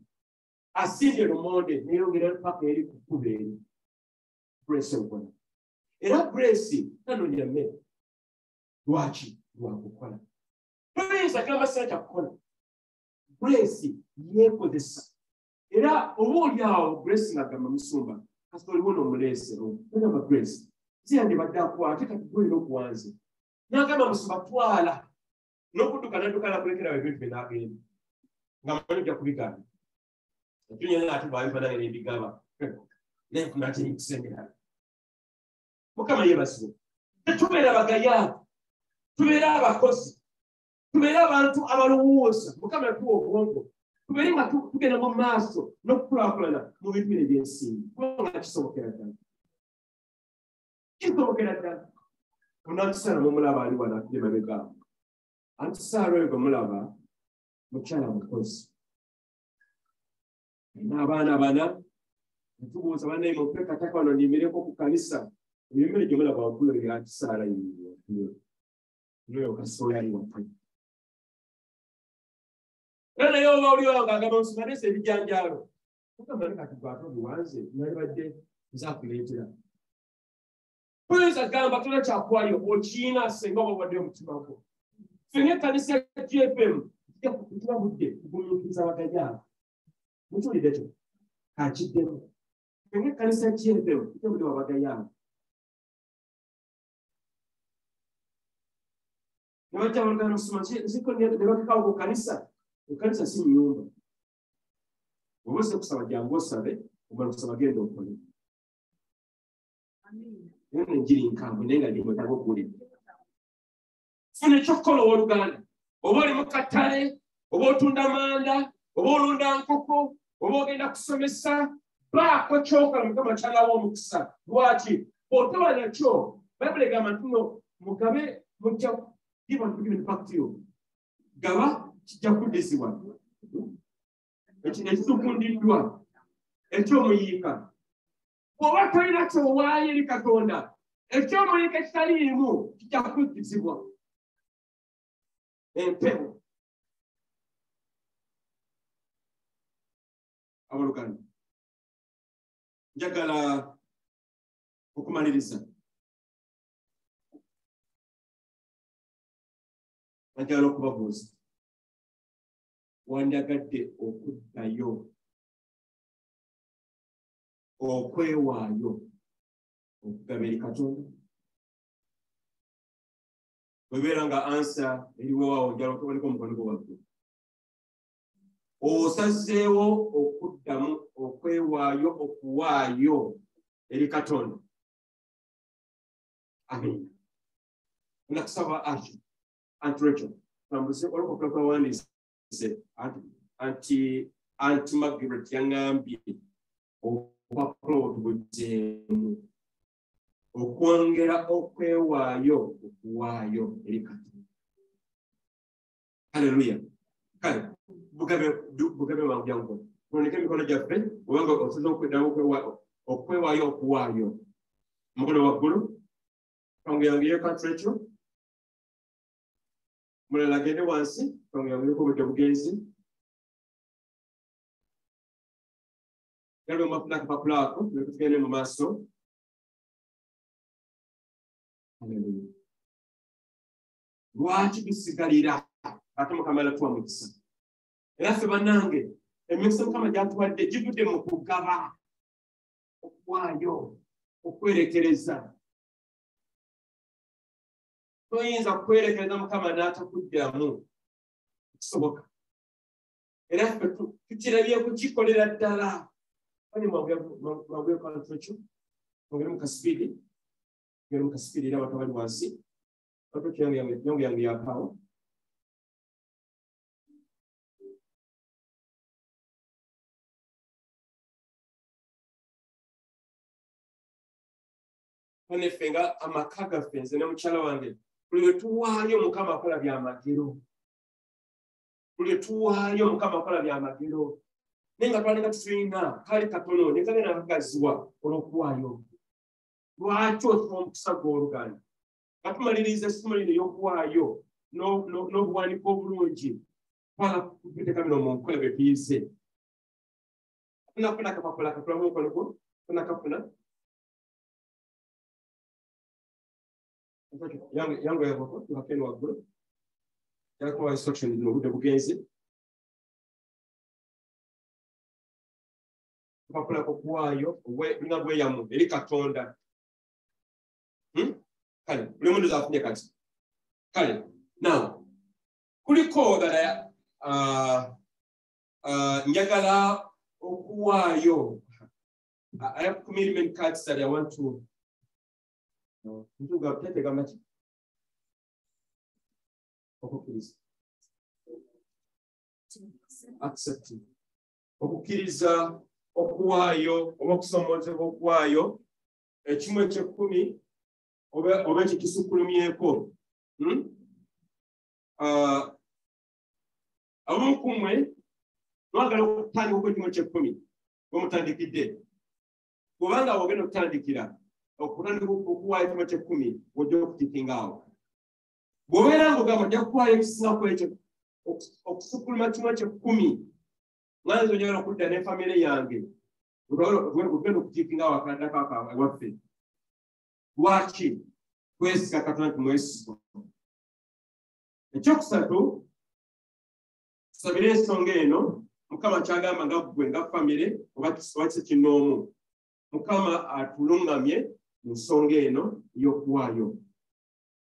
asimbye lumonde neyongera paka eri ku kkubo eri grace enkola era grace tanoonya mmere lwaki lwakukola toyinza gamba sina kyakukola grace yeekozesa era oba oli awo grace ngagamba musumba kasita oliwo n'omuleesero nagamba grace ziyandibadde akwate kati gwolina okuwanze nagamba musumba twala n'okudduka nadduka nakulekerawo ebintu bye nagenda nga manyi ojja kubigamba etunyana ate bwabifanange nebigaba nenfuna ate nikusemera mukama yeebasibe tetubeera bagayaavu tubeere abakozi tubeere abantu abalowooza mukama yatuwa obwongo tubeere nga tugenda mu maaso n'okukulaakulana mu bintu bino ebyensimbi kubanga kisobokera ddala kisobokera ddala onantusaala mumulaba ali wano atudde mabegaawo antusaala oyo gwe mulaba mukyala mukozi n'abaana bana netubuuza bannaye mukwekataka wano nimireko ku kanisa emimere gye mulaba waggulu yatusaala noyo kasoya ali waka era naye oba oliwo ng'agamba nsumalesa ebijanjaalo mugamba ne kati gwato biwanze nalibadde nzakuleetera tuyinza gamba tuna kyakwaayo okiina singa oba obadde omutima gwo ffe ng'ekkanisa ya GFM tulabudde kugumiikiriza abagayaavu mukiwulidde kyo kakiddemu ffe ng'ekkanisa ya GFM tulabudde wabagayaavu nebajja balugana musoma ziko nebakekawo ku kanisa ekanisa si nyumba oba ose kusaba jangu osabe omala kusaba genda okole era nenjiri nkambwe naye nga ndimwetaaga okuwulira funa ekyokukola owooluganda oba oli mu katale oba otunda manda oba olunda nkoko oba ogenda kusomesa baako kyokola mukama kyalawo omukisa lwaki bw'otoba nakyo bayibuli egamba nti no mugabe mujja give and give it back to you gaba kijja kuddizibwa ekitukundiddwa ekyomuyiika bw'oba tolina kyowaayo eri katonda ekyomuyiika ekitaliimu kijja kuddizibwa empewo abaluganda njagala okumaliriza njagala okubabuuza wandyagadde okuddayo okwewaayo okugaba eri katonda bwebeera nga ansa eriwewaawo njala otobaliko omukono gwo waggulu osazeewo okuddamu okwewaayo okuwaayo eri katonda amin nakusaba atyo Anti-Rachel, anti Margaret yangambye obupapula otubuzeemu okwongera okwewaayo okuwaayo eri Katonda. Haleluya. Kale bugabe wangu tuoneke emikono gyaffe obanga otuze okweddamu okwewaayo okuwaayo omukono waggulu twongeyongeyo Anti-Rachel mulala agende wansi twongeyongeyo obudde bugenzi galiwo mafuna akapapula ako tugende mu maaso. Haleluya. Lwaki tusigalira ate Mukama yatuwa mukisa era ffe bannange emikisa Mukama gyatuwadde givudde mu kugaba okuwaayo okwerekereza. Toyinza kwerekereza Mukama n'atakuddamu kisoboka era ffe tukirabye kukikolera ddala. Kale mwagwe Anti-Rachel mwongere mukasipiidi ngeri mukasipiidi era abantu bali wansi watoto yangu yakaawo. Kane ffe nga amaka gaffe nze ne mukyala wange buli lwe tuwaayo Mukama akola byamagero. Buli lwe tuwaayo Mukama akola byamagero. Naye nga twalinga tutulina kale katono ne kagenda nakagaziwa olw'okuwaayo. Lwaki otuwa omukisa gw'oluganda nga tumaliriza essimu lino ey'okuwaayo n'obuwanika obulungi twala kuteeka bino mu nkola bye tuyize. Tunafuna kapapula kapulamu kono tunakafuna yango yako tunapenda waguru yako instruction ndio bugenzi kapapula kokwayo ngabwe yamu eri katonda kale buli mundu zafunye kati kale now kuliko that njagala okuwayo. I have commitment cards that I want to accepting. Okukiriza okuwayo okusomozebwa okuwayo ekimu eky'ekkumi oba ekikisukulumyeko. Abamu kumwe twagala okutandika ekimu eky'ekkumi bwemutandikidde. Kubanga ogenda okutandikira okutandika okuwaayo ekimu eky'ekkumi ojja okutikinga awo. Bw'obeera ng'ogamba ojja kuwaayo ekisingaku ekyo okusukuluma kimu eky'ekkumi nganze ojagala okudda ne famire yange ogenda okutikinga awo akadaka ewaffe. Lwaki? Kwesiga Katonda nti mwesiga. Ekyokusatu tusabire ensonga eno Mukama kyagamba nga ggwe nga famire oba kise kinoomu. Mukama atulungamye mu nsonga eno y'okuwaayo.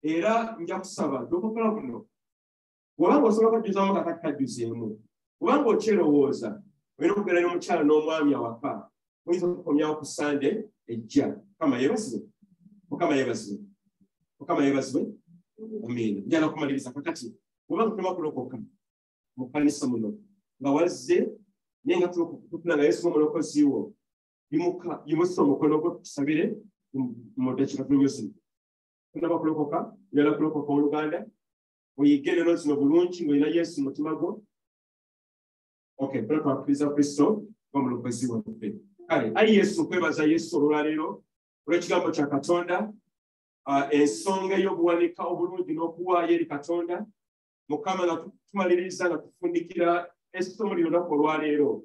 Era nja kusaba okukola kuno bw'obanga osobola okujjuzamu kakati kajjuzeemu, kubanga okyerowooza olina okugenda n'omukyala n'omwami awaka muyinza okukomyawo ku Sande ejja. Mukama yeebazibwe. Mukama yeebazibwe. Mukama yeebazibwe. Amiina. Njala kumaliriza kakati bw'obanga tulema kulokoka mu kkanisa muno nga wazze naye nga tufuna nga Yesu omulokozi wo yimusa omukono gwo tusabire mu ddakiika tunyuzi. Tunaba kulokoka njala kulokoka Oluganda oyige leero zino bulungi ng'olina Yesu mu mutima gwo. Okay, twakiriza Kristo omulokozi waffe. Kale ayi Yesu nkwebaza Yesu olwaleero olw'ekigambo kya Katonda, ensonga ey'obuwanika obulungi n'okuwaayo eri Katonda. Mukama nga tumaliriza nga tufundikira essomo ly'olunaku olwaleero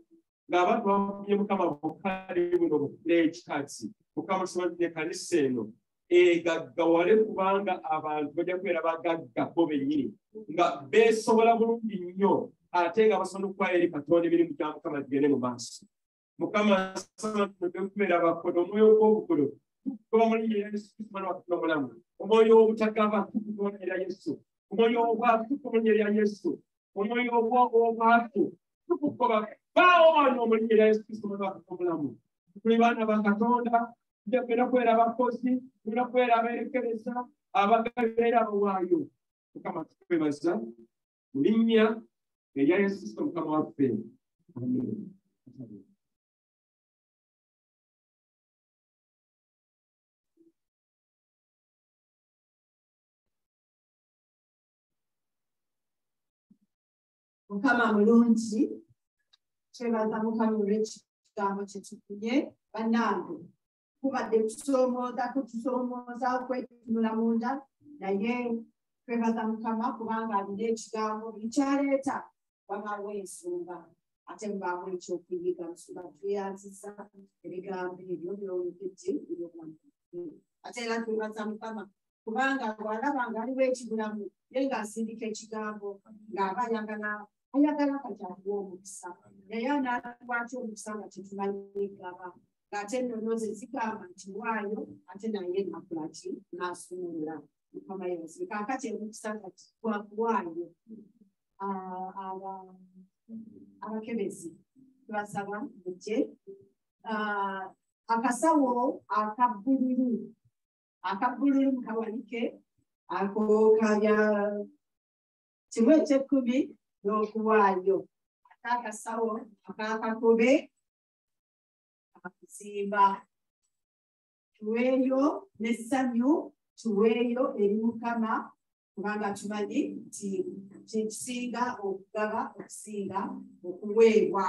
ng'abantu bafunye Mukama bukale buno buleegi kati. Mukama tusaba nti ekkanisa eno egaggawale kubanga abantu bajja kubeera bagagga bo bennyini nga beesobola bulungi nnyo ate nga basobola okuwaayo eri Katonda emirimu gya Mukama gigende mu maaso. Mukama tusaba nti tubeera abakodo omwoyo gw'obukodo tukuba mu linnya Yesu Kristo Mwana wa Katonda omulamu. Omwoyo w'obutagaba tukuba mu linnya Yesu. Omwoyo w'obwavu tukuba mu linnya Yesu. Omwoyo w'obwavu tukukoba baawo wano mu linnya Yesu Kristo Mwana wa Katonda omulamu. Tuli baana ba Katonda. Tugenda kubeera abakozi, tugenda kubeera abeerekereza, abagabira era abawaayo. Mukama tukwebaza mu linnya erya Yesu Kristo Mukama waffe. Amiina. Mukama mulungi, twebaza Mukama olw'ekigambo kye tufunye. Bannange kubadde kutusomooza okwetunula munda, naye twebaza Mukama kubanga alina ekigambo buli kyaleeta wabaawo ensonga ate mubaamu ekyokuyiga. Musuba tweyanziza ebigambo ebyo by'oyogedde eby'obulamu. Ate era twebaza Mukama kubanga bw'alaba ng'aliwo ekibulamu ye ng'asindika ekigambo ng'aba ayagala kati akuwa omukisa. Naye anaatuwaaki omukisa nga tetumanyigaba. Ng'ate ennono ze zigamba nti waayo ate naye nakola ki n'asumulula. Mukama yeebazibwe. Kaakati omukisa nga twakuwaayo abakebezi tubasaba mujje akasawo akabbululu mukawanike ako kaya kimu eky'ekkumi n'okuwaayo. Ate akasawo akakakobe akuzimba. Tuweeyo n'essanyu, tuweeyo eri Mukama kubanga tumanyi nti kyekisinga okugaba okusinga okuweebwa.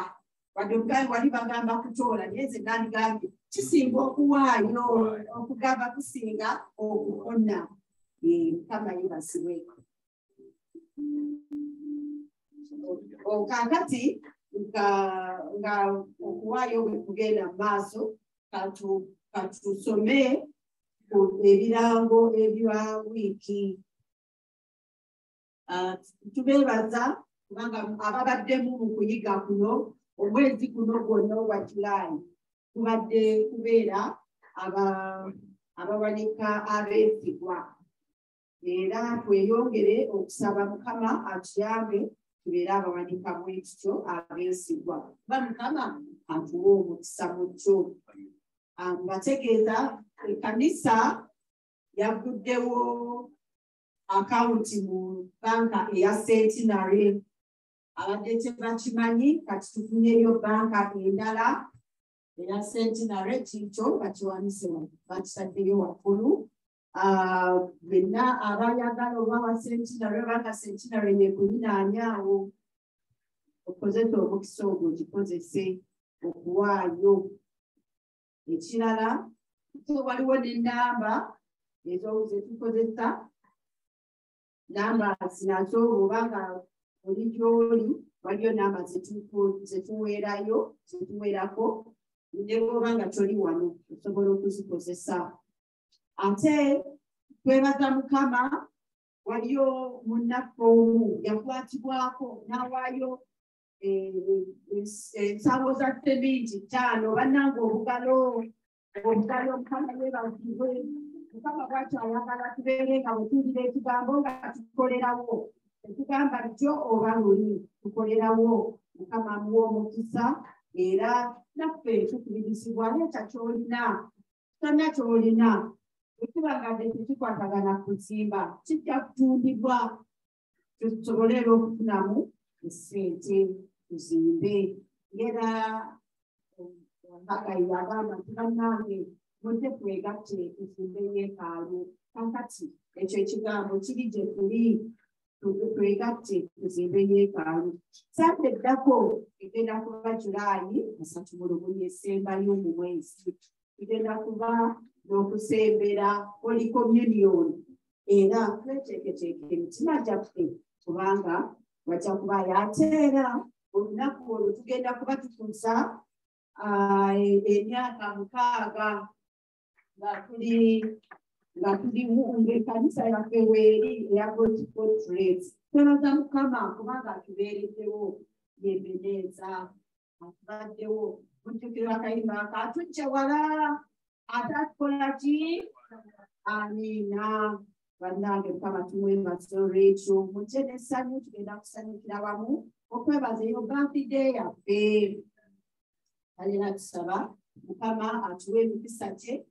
Wadde obugambi wali bagamba kutoola naye nze nandigambye kisinga okuwaayo, okugaba kusinga okukona. Mukama yeebazibwe. Kaakati nga okuwaayo bwe kugenda mu maaso katusome ebirango ebya wiiki. Tubeebaza kubanga ababaddemu mu kuyiga kuno omwezi guno gwonna ogwa Julaayi tubadde kubeera abawanika abeesigwa. Era tweyongere okusaba Mukama atuyambe tubeere abawanika bwekityo abeesigwa. Kuba Mukama atuwa omukisa mu kyo. Mbategeeza ekkanisa yagguddewo akawunti mu banka eya Centenary. Abadde tebakimanyi kati tufunyeyo banka endala eya Centenary, kikyo bakiwanise bakitaddeyo waggulu. Benna abayagala olwawa Centenary banka Centenary nekuninaanyaawo okozesa omukisa ogwo gikozese okuwaayo. Ekirala waliwo n'ennamba ezo zetukozesa, namba zinazo obanga oli gy'oli waliyo namba zetuweerako ne bw'oba nga toli wano osobola okuzikozesa. Ate twebaza Mukama, waliyo munnaffe omu yakwatibwako n'awaayo ensawo za seminti 5. Bannange obugalo Mukama yeebazibwe. Mukama bw'atyo ayagala tubeere nga bwe tuwulira ekigambo nga tukolerawo. Tetugamba lityo oba luli, tukolerawo. Mukama amuwa omukisa era naffe tukubirizibwa leeta ky'olina. Tonna ky'olina ekibagadde tekikwatagana kuzimba kijja kutundibwa tusobole okufunamu esente tuzimbe. Era Hagayi yagamba nti bannange mujje twegatte tuzimbe yeekaalu. Kakati ekyo ekigambo kiri gye tuli, twegatte tuzimbe yeekaalu. Sande eddako egenda kuba Julaayi 31 esembayo mu mwezi. Tugenda kuba n'okusembera Holy Communion. Era tweteeketeeke emitima gyaffe kubanga wajja kuba yateera olunaku olwo tugenda kuba tukuza emyaka 6 nga tuli ng'ekkanisa yaffe weeri eya Godson. Twebaza Mukama kubanga atubeereddewo yeemeneeza, atubaddewo. Mujjukira akayimba atujja wala ate atukola ki? Amiina. Bannange Mukama tumwebaza olw'ekyo. Mujje n'essanyu tugenda kusanyukira wamu okwebaza eyo birthday yaffe. Alina tusaba Mukama atuwe emikisa gye,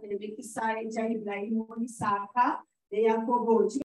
emikisa egya Ibulayimu, Isaaka ne Yakobo.